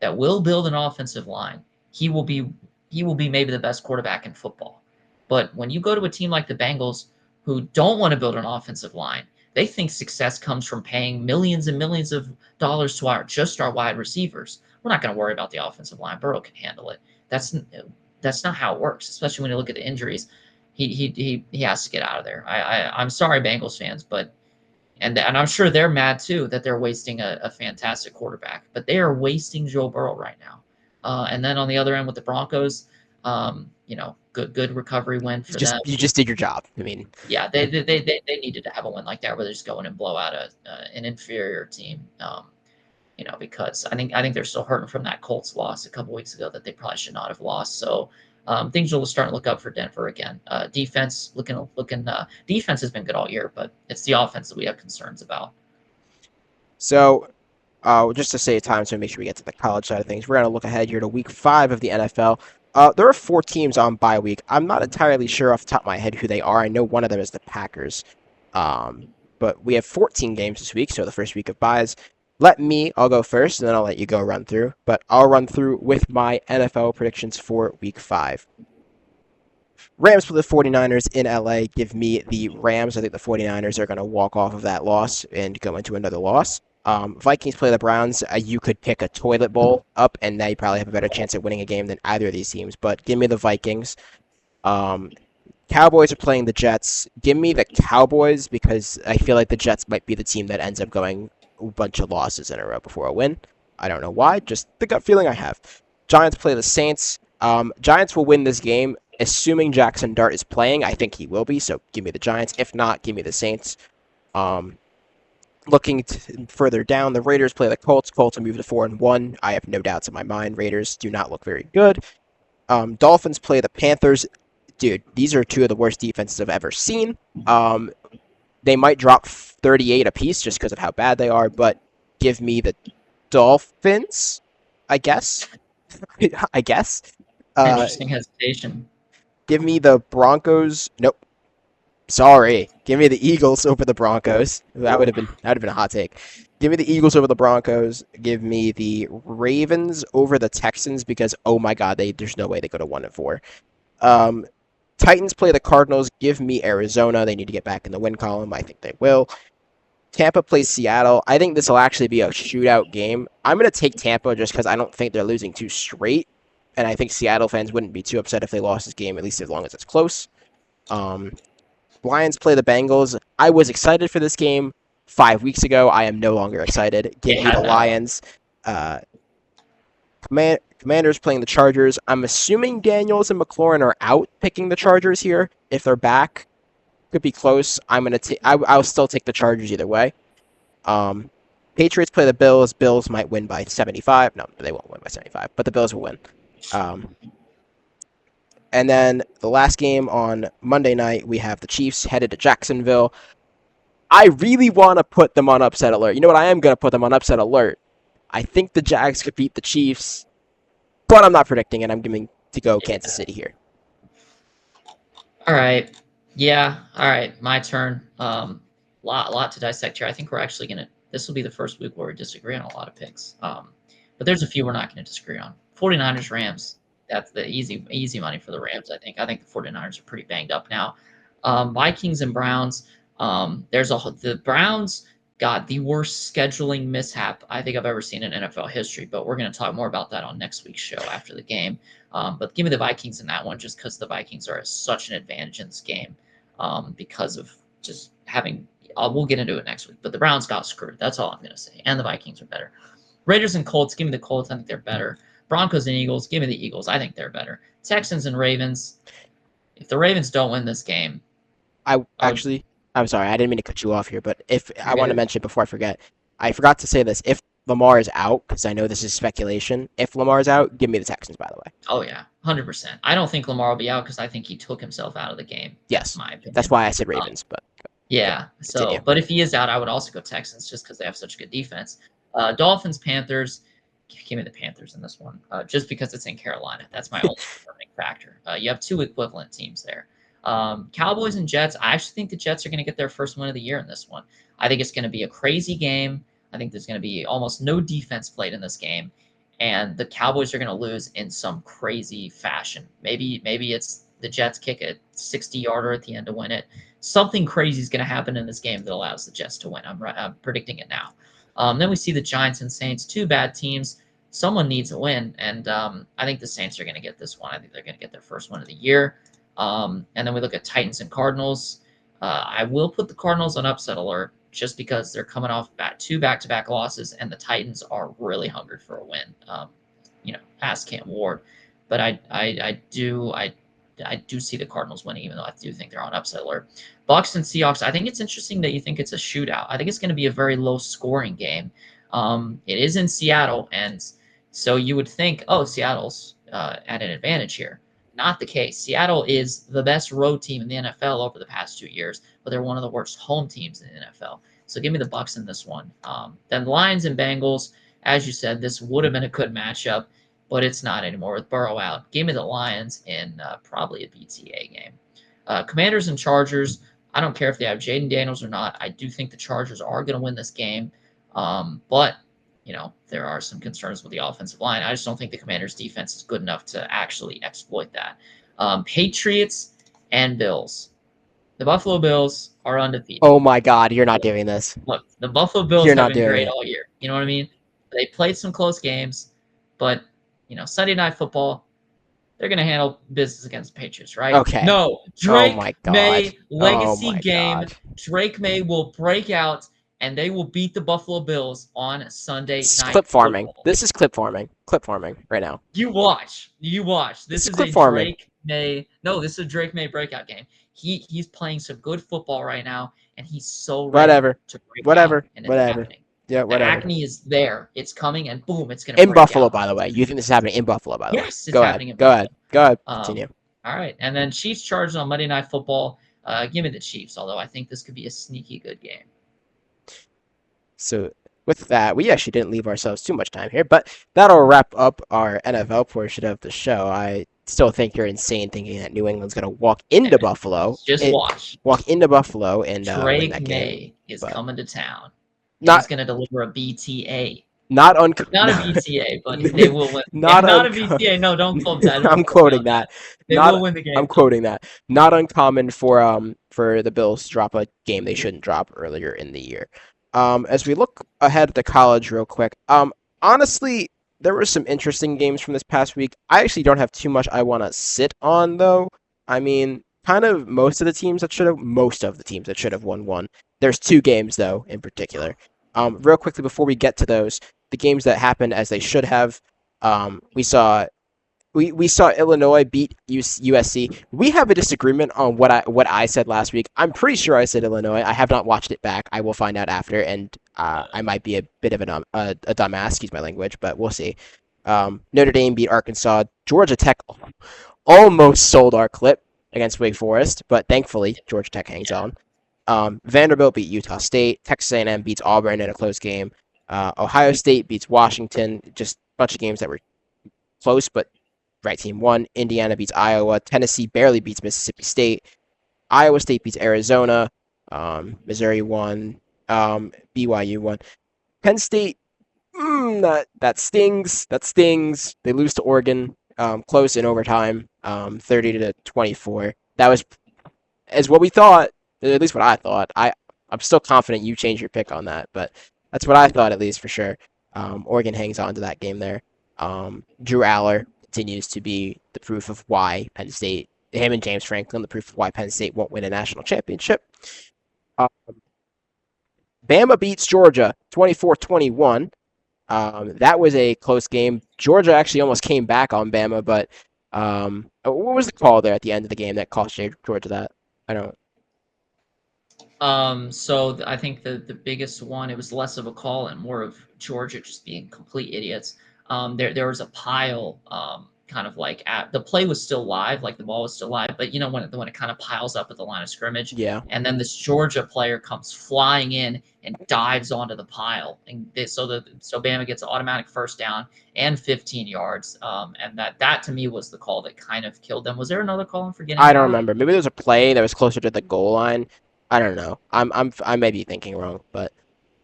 that will build an offensive line, he will be maybe the best quarterback in football. But when you go to a team like the Bengals who don't want to build an offensive line, they think success comes from paying millions and millions of dollars to our wide receivers. We're not going to worry about the offensive line. Burrow can handle it. That's not how it works, especially when you look at the injuries. He has to get out of there. I'm sorry, Bengals fans, but and I'm sure they're mad too that they're wasting a fantastic quarterback, but they are wasting Joe Burrow right now. And then on the other end with the Broncos, good recovery win for them. You just did your job. I mean, Yeah, they needed to have a win like that where they just go in and blow out an inferior team. Because I think they're still hurting from that Colts loss a couple weeks ago that they probably should not have lost. So things will start to look up for Denver again. Defense defense has been good all year, but it's the offense that we have concerns about. so just to save time, so make sure we get to the college side of things, we're going to look ahead here to week 5 of the NFL. There are 4 teams on bye week. I'm not entirely sure off the top of my head who they are. I know one of them is the Packers. But we have 14 games this week, so the first week of byes. I'll go first, and then I'll let you go run through. But I'll run through with my NFL predictions for week 5. Rams play the 49ers in LA. Give me the Rams. I think the 49ers are going to walk off of that loss and go into another loss. Vikings play the Browns. You could pick a toilet bowl up, and they probably have a better chance at winning a game than either of these teams. But give me the Vikings. Um, Cowboys are playing the Jets. Give me the Cowboys because I feel like the Jets might be the team that ends up going a bunch of losses in a row before a win. I don't know why, just the gut feeling I have. Giants play the Saints. Giants will win this game, assuming Jackson Dart is playing. I think he will be, so give me the Giants. If not, give me the Saints. Um, Looking further down, the Raiders play the Colts. Colts will move to 4-1. I have no doubts in my mind. Raiders do not look very good. Dolphins play the Panthers. Dude, these are 2 of the worst defenses I've ever seen. They might drop 38 apiece just because of how bad they are, but give me the Dolphins, I guess. I guess. Interesting hesitation. Give me the Broncos. Nope. Sorry. Give me the Eagles over the Broncos. That would have been a hot take. Give me the Eagles over the Broncos. Give me the Ravens over the Texans because oh my god, there's no way they go to 1-4. Titans play the Cardinals. Give me Arizona. They need to get back in the win column. I think they will. Tampa plays Seattle. I think this will actually be a shootout game. I'm going to take Tampa just because I don't think they're losing 2 straight. And I think Seattle fans wouldn't be too upset if they lost this game, at least as long as it's close. Um, Lions play the Bengals. I was excited for this game 5 weeks ago. I am no longer excited. Give me Yeah, the no. Lions. Uh, Commanders playing the Chargers. I'm assuming Daniels and McLaurin are out picking the Chargers here. If they're back, could be close. I'll still take the Chargers either way. Um, Patriots play the Bills. Bills might win by 75. No, they won't win by 75, but the Bills will win. Um, and then the last game on Monday night, we have the Chiefs headed to Jacksonville. I really want to put them on upset alert. You know what? I am going to put them on upset alert. I think the Jags could beat the Chiefs, but I'm not predicting it. I'm giving to go Kansas City here. All right. Yeah. All right. My turn. Lot to dissect here. I think we're actually gonna. This will be the first week where we disagree on a lot of picks. But there's a few we're not going to disagree on. 49ers, Rams. That's the easy money for the Rams. I think the 49ers are pretty banged up now. Vikings and Browns. The Browns got the worst scheduling mishap I think I've ever seen in NFL history. But we're going to talk more about that on next week's show after the game. But give me the Vikings in that one just because the Vikings are at such an advantage in this game because of just having. We'll get into it next week. But the Browns got screwed. That's all I'm going to say. And the Vikings are better. Raiders and Colts. Give me the Colts. I think they're better. Broncos and Eagles. Give me the Eagles. I think they're better. Texans and Ravens. If the Ravens don't win this game, I'm sorry, I didn't mean to cut you off here, but if I you're want to good. mention before I forget, I forgot to say this. If Lamar is out, because I know this is speculation, if Lamar is out, give me the Texans, by the way. Oh yeah, 100%. I don't think Lamar will be out because I think he took himself out of the game. That's Yes, my that's opinion. why I said Um, Ravens, but Yeah. continue. So, but if he is out, I would also go Texans just because they have such good defense. Dolphins, Panthers. Give me the Panthers in this one, just because it's in Carolina. That's my only determining factor. You have two equivalent teams there. Cowboys and Jets. I actually think the Jets are going to get their first win of the year in this one. I think it's going to be a crazy game. I think there's going to be almost no defense played in this game, and the Cowboys are going to lose in some crazy fashion. Maybe it's the Jets kick a 60-yarder at the end to win it. Something crazy is going to happen in this game that allows the Jets to win. I'm predicting it now. Then we see the Giants and Saints, two bad teams. Someone needs a win, and I think the Saints are going to get this one. I think they're going to get their first win of the year. And then we look at Titans and Cardinals. I will put the Cardinals on upset alert just because they're coming off two back-to-back losses, and the Titans are really hungry for a win. Ask Cam Ward, but I do see the Cardinals winning, even though I do think they're on upset alert. Bucks and Seahawks. I think it's interesting that you think it's a shootout. I think it's going to be a very low-scoring game. It is in Seattle, and so you would think, oh, Seattle's at an advantage here. Not the case. Seattle is the best road team in the NFL over the past 2 years, but they're one of the worst home teams in the NFL. So give me the Bucks in this one. Then Lions and Bengals. As you said, this would have been a good matchup, but it's not anymore with Burrow out. Give me the Lions in probably a BTA game. Commanders and Chargers. I don't care if they have Jaden Daniels or not. I do think the Chargers are going to win this game, but there are some concerns with the offensive line. I just don't think the Commanders' defense is good enough to actually exploit that. Patriots and Bills. The Buffalo Bills are undefeated. Oh my God, you're not doing this. Look, the Buffalo Bills You're have not been doing great it. all year. You know what I mean? They played some close games, but Sunday Night Football, they're going to handle business against the Patriots, right? Okay. No, Oh Drake my God. May Oh legacy my game. God. Drake May will break out, and they will beat the Buffalo Bills on Sunday This is Night clip farming. Football. This is clip farming. Clip farming right now. You watch. This This is is clip a farming. Drake May. No, this is a Drake May breakout game. He's playing some good football right now, and he's so ready Whatever. to break out, Whatever. and it's Whatever. happening. Yeah, The whatever. acne is there. It's coming, and boom, it's going to In break Buffalo, out. by the way. You think this is happening in Buffalo, by the way. Yes, it's Go ahead. happening in Go ahead. Buffalo. Go ahead. Continue. All right, and then Chiefs Chargers on Monday Night Football. Give me the Chiefs, although I think this could be a sneaky good game. So with that, we actually didn't leave ourselves too much time here, but that'll wrap up our NFL portion of the show. I still think you're insane thinking that New England's going to walk into Buffalo. Just watch. Walk into Buffalo and win Drake that game. May is But coming to town. not He's going to deliver a BTA. not un Not a BTA, but they will win. not Not a unco- BTA. No, don't quote that. Don't I'm quote me quoting on that. They Not will win the game. I'm quoting that. Not uncommon for the Bills to drop a game they shouldn't drop earlier in the year. As we look ahead to college real quick, honestly, there were some interesting games from this past week. I actually don't have too much I want to sit on though. I mean, kind of most of the teams that should have won. There's two games though in particular. Real quickly before we get to those, the games that happened as they should have. We saw we saw Illinois beat USC. We have a disagreement on what I said last week. I'm pretty sure I said Illinois. I have not watched it back. I will find out after, and I might be a bit of a dumbass. Excuse my language, but we'll see. Notre Dame beat Arkansas. Georgia Tech almost sold our clip against Wake Forest, but thankfully Georgia Tech hangs Yeah. on. Vanderbilt beat Utah State. Texas A&M beats Auburn in a close game. Ohio State beats Washington. Just a bunch of games that were close, but right team won. Indiana beats Iowa. Tennessee barely beats Mississippi State. Iowa State beats Arizona. Missouri won. BYU won. Penn State, that stings. That stings. They lose to Oregon, close in overtime, 30-24. That was as what we thought. At least what I thought. I'm still confident you changed your pick on that, but that's what I thought at least for sure. Oregon hangs on to that game there. Drew Aller continues to be the proof of why Penn State, him and James Franklin, the proof of why Penn State won't win a national championship. Uh, Bama beats Georgia 24-21. That was a close game. Georgia actually almost came back on Bama, but what was the call there at the end of the game that cost Georgia that? I don't. So I think the biggest one, it was less of a call and more of Georgia just being complete idiots. There was a pile, kind of like at the play was still live, like the ball was still live, but you know when it kind of piles up at the line of scrimmage, Yeah, and then this Georgia player comes flying in and dives onto the pile, and so Bama gets an automatic first down and 15 yards. And that to me was the call that kind of killed them. Was there another call I'm forgetting I don't about? remember. Maybe there was a play that was closer to the goal line. I don't know. I may be thinking wrong, but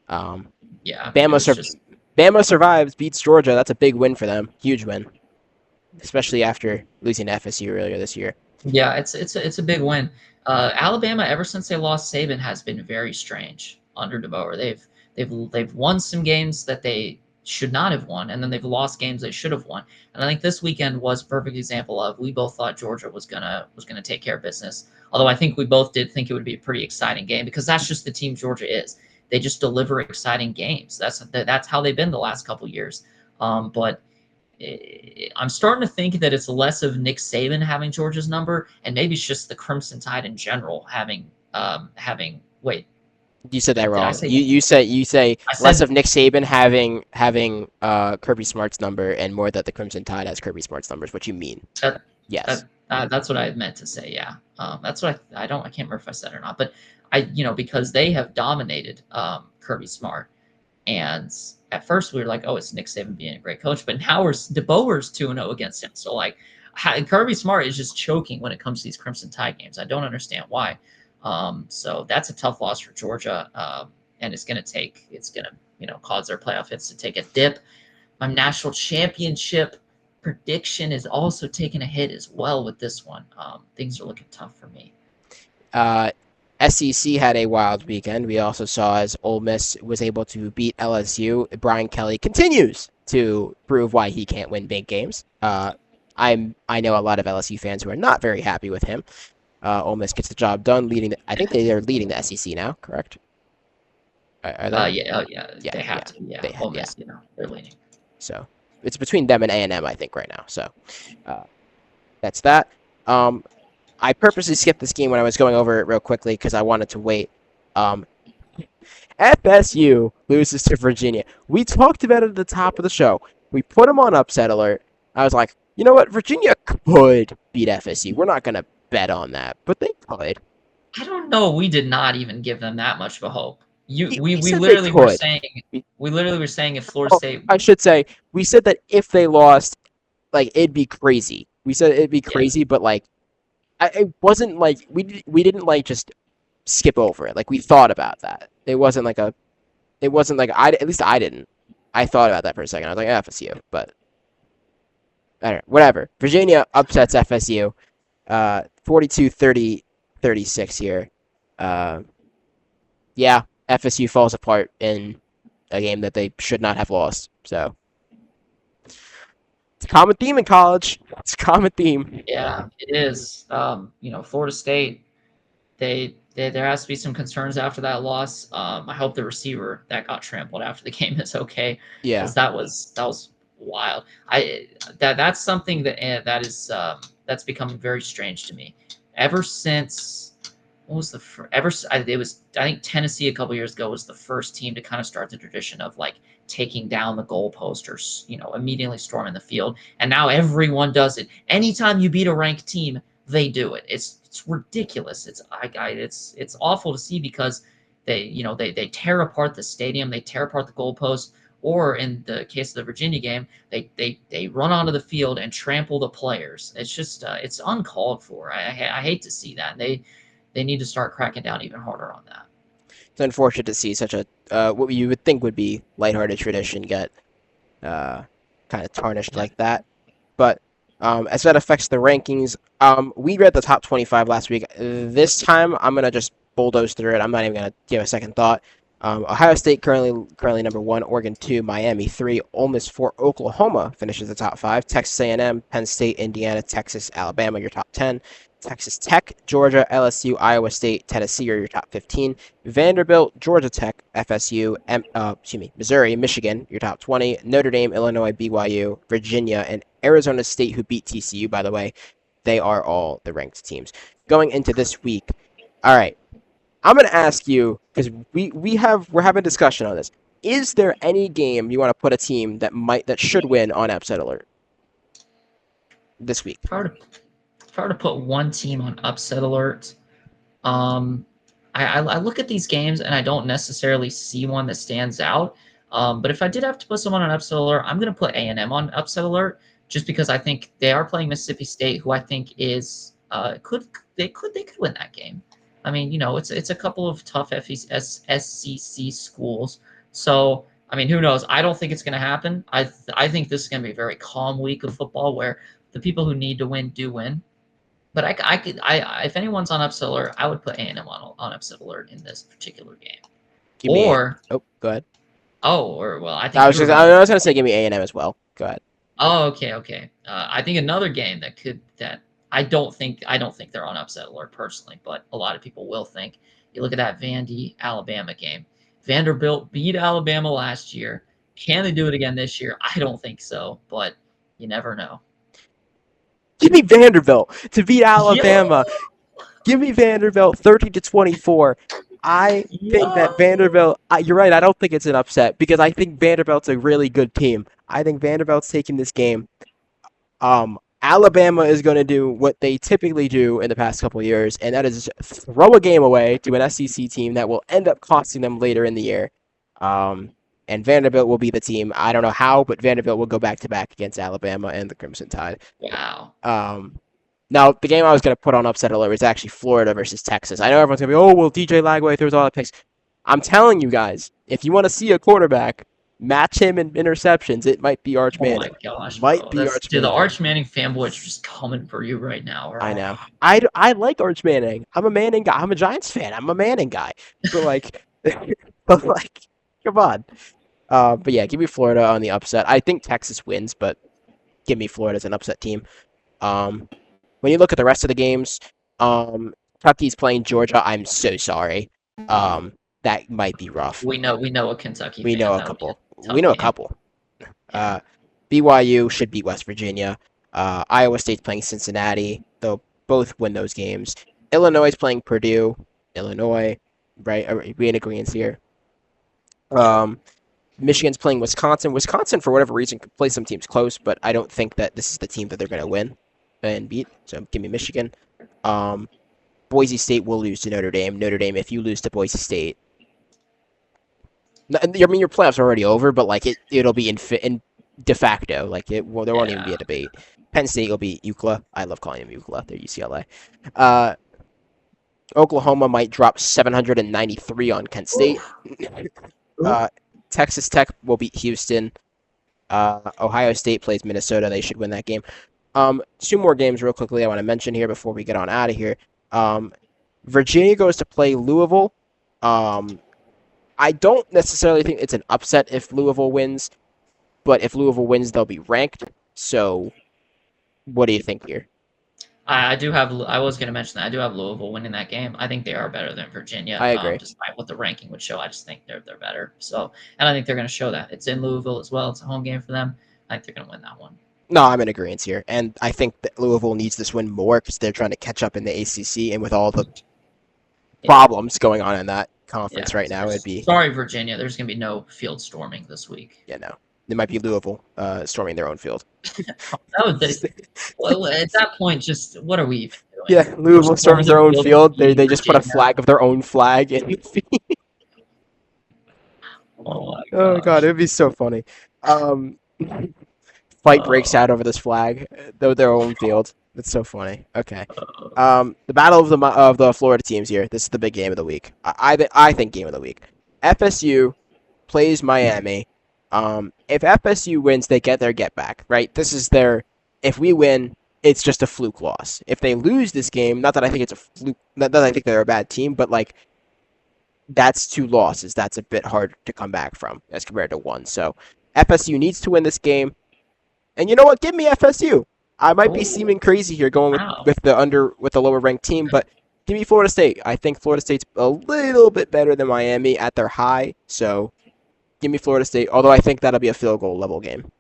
um, Yeah, I mean it Bama was sur- just Bama survives, beats Georgia. That's a big win for them. Huge win, especially after losing to FSU earlier this year. Yeah, it's a big win. Alabama, ever since they lost Saban, has been very strange under DeBoer. They've won some games that they should not have won, and then they've lost games they should have won. And I think this weekend was a perfect example of we both thought Georgia was gonna take care of business. Although I think we both did think it would be a pretty exciting game because that's just the team Georgia is. They just deliver exciting games. That's how they've been the last couple years. But I'm starting to think that it's less of Nick Saban having Georgia's number, and maybe it's just the Crimson Tide in general having. Wait, You said that did I wrong. say? You say I less said of Nick Saban having Kirby Smart's number and more that the Crimson Tide has Kirby Smart's numbers. What you mean? that. Yes. That's what I meant to say. Yeah, that's what I can't remember if I said it or not, but because they have dominated Kirby Smart. And at first we were like, oh, it's Nick Saban being a great coach. But now DeBoer's 2-0 against him. So, like, Kirby Smart is just choking when it comes to these Crimson Tide games. I don't understand why. So that's a tough loss for Georgia. And it's going to, cause their playoff hits to take a dip. My national championship prediction is also taking a hit as well with this one. Things are looking tough for me. Uh, SEC had a wild weekend. We also saw as Ole Miss was able to beat LSU. Brian Kelly continues to prove why he can't win big games. I know a lot of LSU fans who are not very happy with him. Ole Miss gets the job done, I think they are leading the SEC now. Correct? Are they? Yeah, oh, yeah, Yeah, they have yeah. to. Yeah, They Ole yeah. Miss, they're leaning. So it's between them and A&M, I think, right now. So uh, that's that. Um, I purposely skipped this game when I was going over it real quickly because I wanted to wait. Um, FSU loses to Virginia. We talked about it at the top of the show. We put them on upset alert. I was like, you know what? Virginia could beat FSU. We're not going to bet on that, but they could. I don't know. We did not even give them that much of a hope. You, We, we, we we said they literally were could. saying, We, we literally were saying if Florida oh, State, I should say, we said that if they lost, like, it'd be crazy. We said it'd be yeah, crazy, but, like, it wasn't like we didn't like just skip over it. Like we thought about that. It wasn't like I at least I didn't. I thought about that for a second. I was like FSU, but I don't know. Whatever. Virginia upsets FSU. 42-30, 36 here. Uh, yeah, FSU falls apart in a game that they should not have lost. So It's a common theme in college. It's a common theme. Yeah, it is. Florida State, there has to be some concerns after that loss. I hope the receiver that got trampled after the game is okay, Yeah. because that was wild. That's something that's become very strange to me. Ever since what was the fir- ever s- I, it was I think Tennessee a couple years ago was the first team to kind of start the tradition of like taking down the goalpost or immediately storming the field, and now everyone does it. Anytime you beat a ranked team, they do it. It's ridiculous. It's awful to see, because they tear apart the stadium, they tear apart the goalposts, or in the case of the Virginia game, they run onto the field and trample the players. It's just it's uncalled for. I hate to see that. They need to start cracking down even harder on that. It's unfortunate to see such a what you would think would be lighthearted tradition get uh, kind of tarnished Yeah. like that. But as that affects the rankings, we read the top 25 last week. This time, I'm gonna just bulldoze through it. I'm not even gonna give a second thought. Ohio State currently number one, Oregon two, Miami three, Ole Miss four, Oklahoma finishes the top five. Texas A&M, Penn State, Indiana, Texas, Alabama, your top 10. Texas Tech, Georgia, LSU, Iowa State, Tennessee are your top 15. Vanderbilt, Georgia Tech, FSU, Missouri, Michigan, your top 20. Notre Dame, Illinois, BYU, Virginia, and Arizona State, who beat TCU, by the way. They are all the ranked teams. Going into this week, all right, I'm going to ask you, because we're having a discussion on this. Is there any game you want to put a team that should win on upset alert this week? If I were to put one team on upset alert, um, I look at these games and I don't necessarily see one that stands out. But if I did have to put someone on upset alert, I'm going to put A&M on upset alert, just because I think they are playing Mississippi State, who I think is could win that game. I mean, it's a couple of tough SEC schools, so I mean, who knows? I don't think it's going to happen. I think this is going to be a very calm week of football, where the people who need to win do win. But if anyone's on upset alert, I would put A&M on upset alert in this particular game. Give me. Or Oh, go ahead. I think you were going I to. was going to say give me A&M as well. Go ahead. Oh, okay, okay. I think another game that I don't think they're on upset alert personally, but a lot of people will think. You look at that Vandy Alabama game. Vanderbilt beat Alabama last year. Can they do it again this year? I don't think so, but you never know. Give me Vanderbilt to beat Yo, Alabama. Give me Vanderbilt 30-24. I think that yo. Vanderbilt. You're right. I don't think it's an upset because I think Vanderbilt's a really good team. I think Vanderbilt's taking this game. Alabama is going to do what they typically do in the past couple of years, and that is throw a game away to an SEC team that will end up costing them later in the year. Um, and Vanderbilt will be the team. I don't know how, but Vanderbilt will go back to back against Alabama and the Crimson Tide. Wow. Um, Now, the game I was going to put on upset alert was actually Florida versus Texas. I know everyone's going to be, oh, well, DJ Lagway throws all the picks. I'm telling you guys, if you want to see a quarterback match him in interceptions, it might be Arch Oh my Manning. gosh, Might bro. be Arch The Manning. Arch Manning fanboys are just coming for you right now. I know. I like Arch Manning. I'm a Manning guy. I'm a Giants fan. I'm a Manning guy. But like, but like, come on. But yeah, give me Florida on the upset. I think Texas wins, but give me Florida as an upset team. Um, when you look at the rest of the games, Kentucky's playing Georgia. I'm so sorry. That might be rough. We know a Kentucky We know fan. a That'll be a couple. We tough know a game. couple. Yeah. Uh, BYU should beat West Virginia. Iowa State's playing Cincinnati. They'll both win those games. Illinois is playing Purdue. Illinois, right? Are we in agreement here? Yep. Um, Michigan's playing Wisconsin. Wisconsin, for whatever reason, could play some teams close, but I don't think that this is the team that they're going to win and beat. So give me Michigan. Um, Boise State will lose to Notre Dame. Notre Dame, if you lose to Boise State, I mean your playoffs are already over, but like it'll be in de facto. Like there won't even be Yeah. a debate. Penn State will beat UCLA. I love calling them UCLA. They're UCLA. Uh, Oklahoma might drop 793 on Kent State. Oof. Uh, Texas Tech will beat Houston. Ohio State plays Minnesota. They should win that game. Two more games real quickly I want to mention here before we get on out of here. Virginia goes to play Louisville. I don't necessarily think it's an upset if Louisville wins, but if Louisville wins, they'll be ranked. So, what do you think here? I do have. I was going to mention that I do have Louisville winning that game. I think they are better than I Virginia, agree. despite what the ranking would show. I just think they're better. So, and I think they're going to show that. It's in Louisville as well. It's a home game for them. I think they're going to win that one. No, I'm in agreement here, and I think that Louisville needs this win more because they're trying to catch up in the ACC, and with all the Yeah, problems going on in that yeah. conference right now, it'd be Sorry, Virginia. There's going to be no field storming this week. yeah, no. It might be Louisville storming their own field. That would they, well, at that point, just what are we even doing? Yeah, We're Louisville storms storming their the own field and field. They beating they just put a Virginia. flag of their own flag in the field. Oh my Oh god, gosh. it'd be so funny. Um, fight breaks Uh, out over this flag, though their own field. It's so funny. Okay. The battle of the Florida teams here. This is the big game of the week. I think game of the week. FSU plays Miami. If FSU wins, they get their get back. Right. This is their. If we win, it's just a fluke loss. If they lose this game, not that I think it's a fluke. Not that I think they're a bad team, but like that's two losses. That's a bit hard to come back from as compared to one. So FSU needs to win this game. And you know what? Give me FSU. I might be oh, seeming crazy here going wow. with the lower ranked team, but give me Florida State. I think Florida State's a little bit better than Miami at their high, so give me Florida State. Although I think that'll be a field goal level game.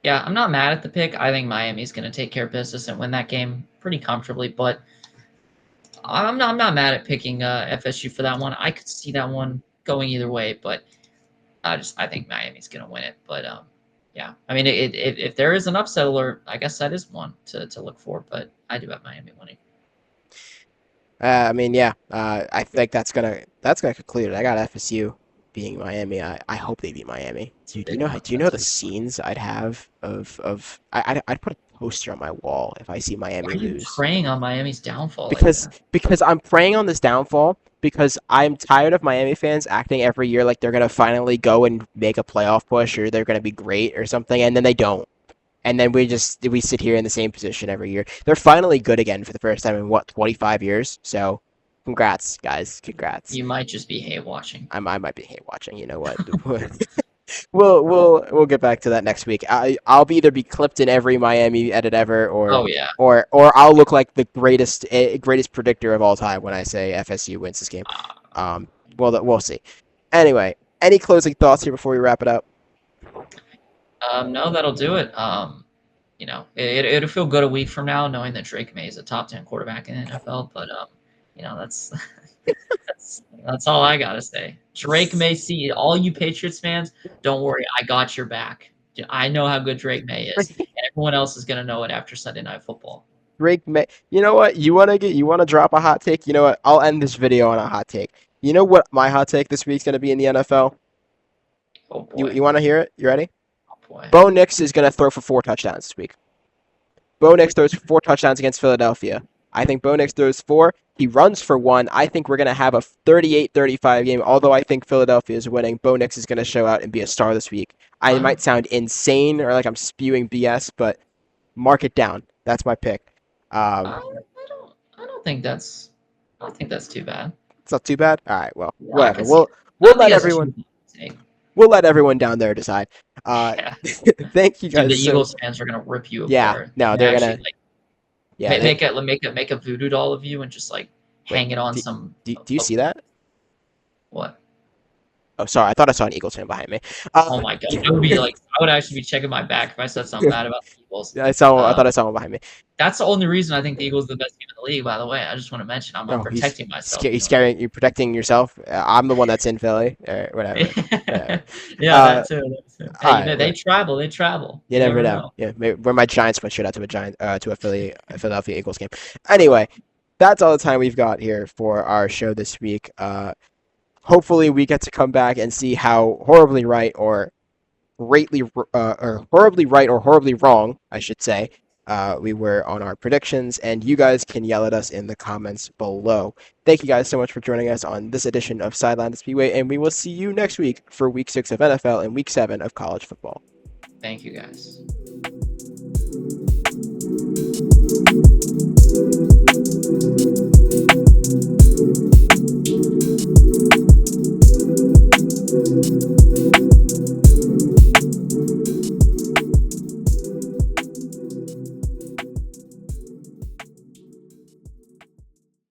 Yeah, I'm not mad at the pick. I think Miami's going to take care of business and win that game pretty comfortably. But I'm not mad at picking FSU for that one. I could see that one going either way, but I think Miami's going to win it. But yeah, I mean, if there is an upset alert, I guess that is one to look for. But I do have Miami winning. I mean, yeah. I think that's gonna conclude it. I got FSU being Miami. I hope they beat Miami. Big one. Do you know That's the scenes I'd have of I'd put a poster on my wall if I see Why Miami are you lose. preying on Miami's downfall like because that? because I'm preying on this downfall because I'm tired of Miami fans acting every year like they're gonna finally go and make a playoff push or they're gonna be great or something, and then they don't. And then we sit here in the same position every year. They're finally good again for the first time in what 25 years. So, congrats, guys, congrats. You might just be hate watching. I might be hate watching. You know what? We'll get back to that next week. I'll either be clipped in every Miami edit ever, Oh yeah. or I'll look like the greatest predictor of all time when I say FSU wins this game. Um, well we'll see. Anyway, any closing thoughts here before we wrap it up? No, that'll do it. It'll feel good a week from now knowing that Drake May is a top 10 quarterback in the NFL. But that's that's all I gotta say. Drake May, see all you Patriots fans. Don't worry, I got your back. I know how good Drake May is, and everyone else is gonna know it after Sunday Night Football. Drake May. You know what? You wanna drop a hot take? You know what? I'll end this video on a hot take. You know what my hot take this week's gonna be in the NFL? Oh You boy, wanna hear it? You ready? oh boy. Bo Nix is gonna throw for 4 touchdowns this week. Bo Nix throws for 4 touchdowns against Philadelphia. I think Bo Nix throws four. He runs for one. I think we're going to have a 38-35 game. Although I think Philadelphia is winning, Bo Nix is going to show out and be a star this week. I I, might sound insane or like I'm spewing BS, but mark it down. That's my pick. I, Um, I don't think that's too bad. it's not too bad. All right, well, Yeah, I whatever. can see it. I We'll don't think let that's everyone too bad. Take. we'll let everyone down there decide. Uh, Yeah, thank you dude, the guys so. Eagles fans are gonna rip you Yeah, apart. no, They they're actually gonna. like Yeah, make a voodoo doll of you and just like wait. hang it on Do, some do you see that? what? Oh, sorry. I thought I saw an Eagles fan behind me. Oh my god, I would be like, I would actually be checking my back if I said something bad about the Eagles. I saw. I Um, thought I saw one behind me. that's the only reason I think the Eagles are the best team in the league. By the way, I just want to mention I'm Oh, protecting myself. he's scaring you, protecting yourself. I'm the one that's in Philly, or whatever. Whatever. Yeah, Uh, that too. That too. all Hey, right, they travel. They travel. you You never never know. know. Yeah, maybe, wear my Giants sweatshirt out to a Philadelphia Eagles game. Anyway, that's all the time we've got here for our show this week. Hopefully, we get to come back and see how horribly right or horribly wrong, I should say, we were on our predictions, and you guys can yell at us in the comments below. Thank you guys so much for joining us on this edition of Sideline to Speedway, and we will see you next week for Week 6 of NFL and Week 7 of college football. Thank you guys.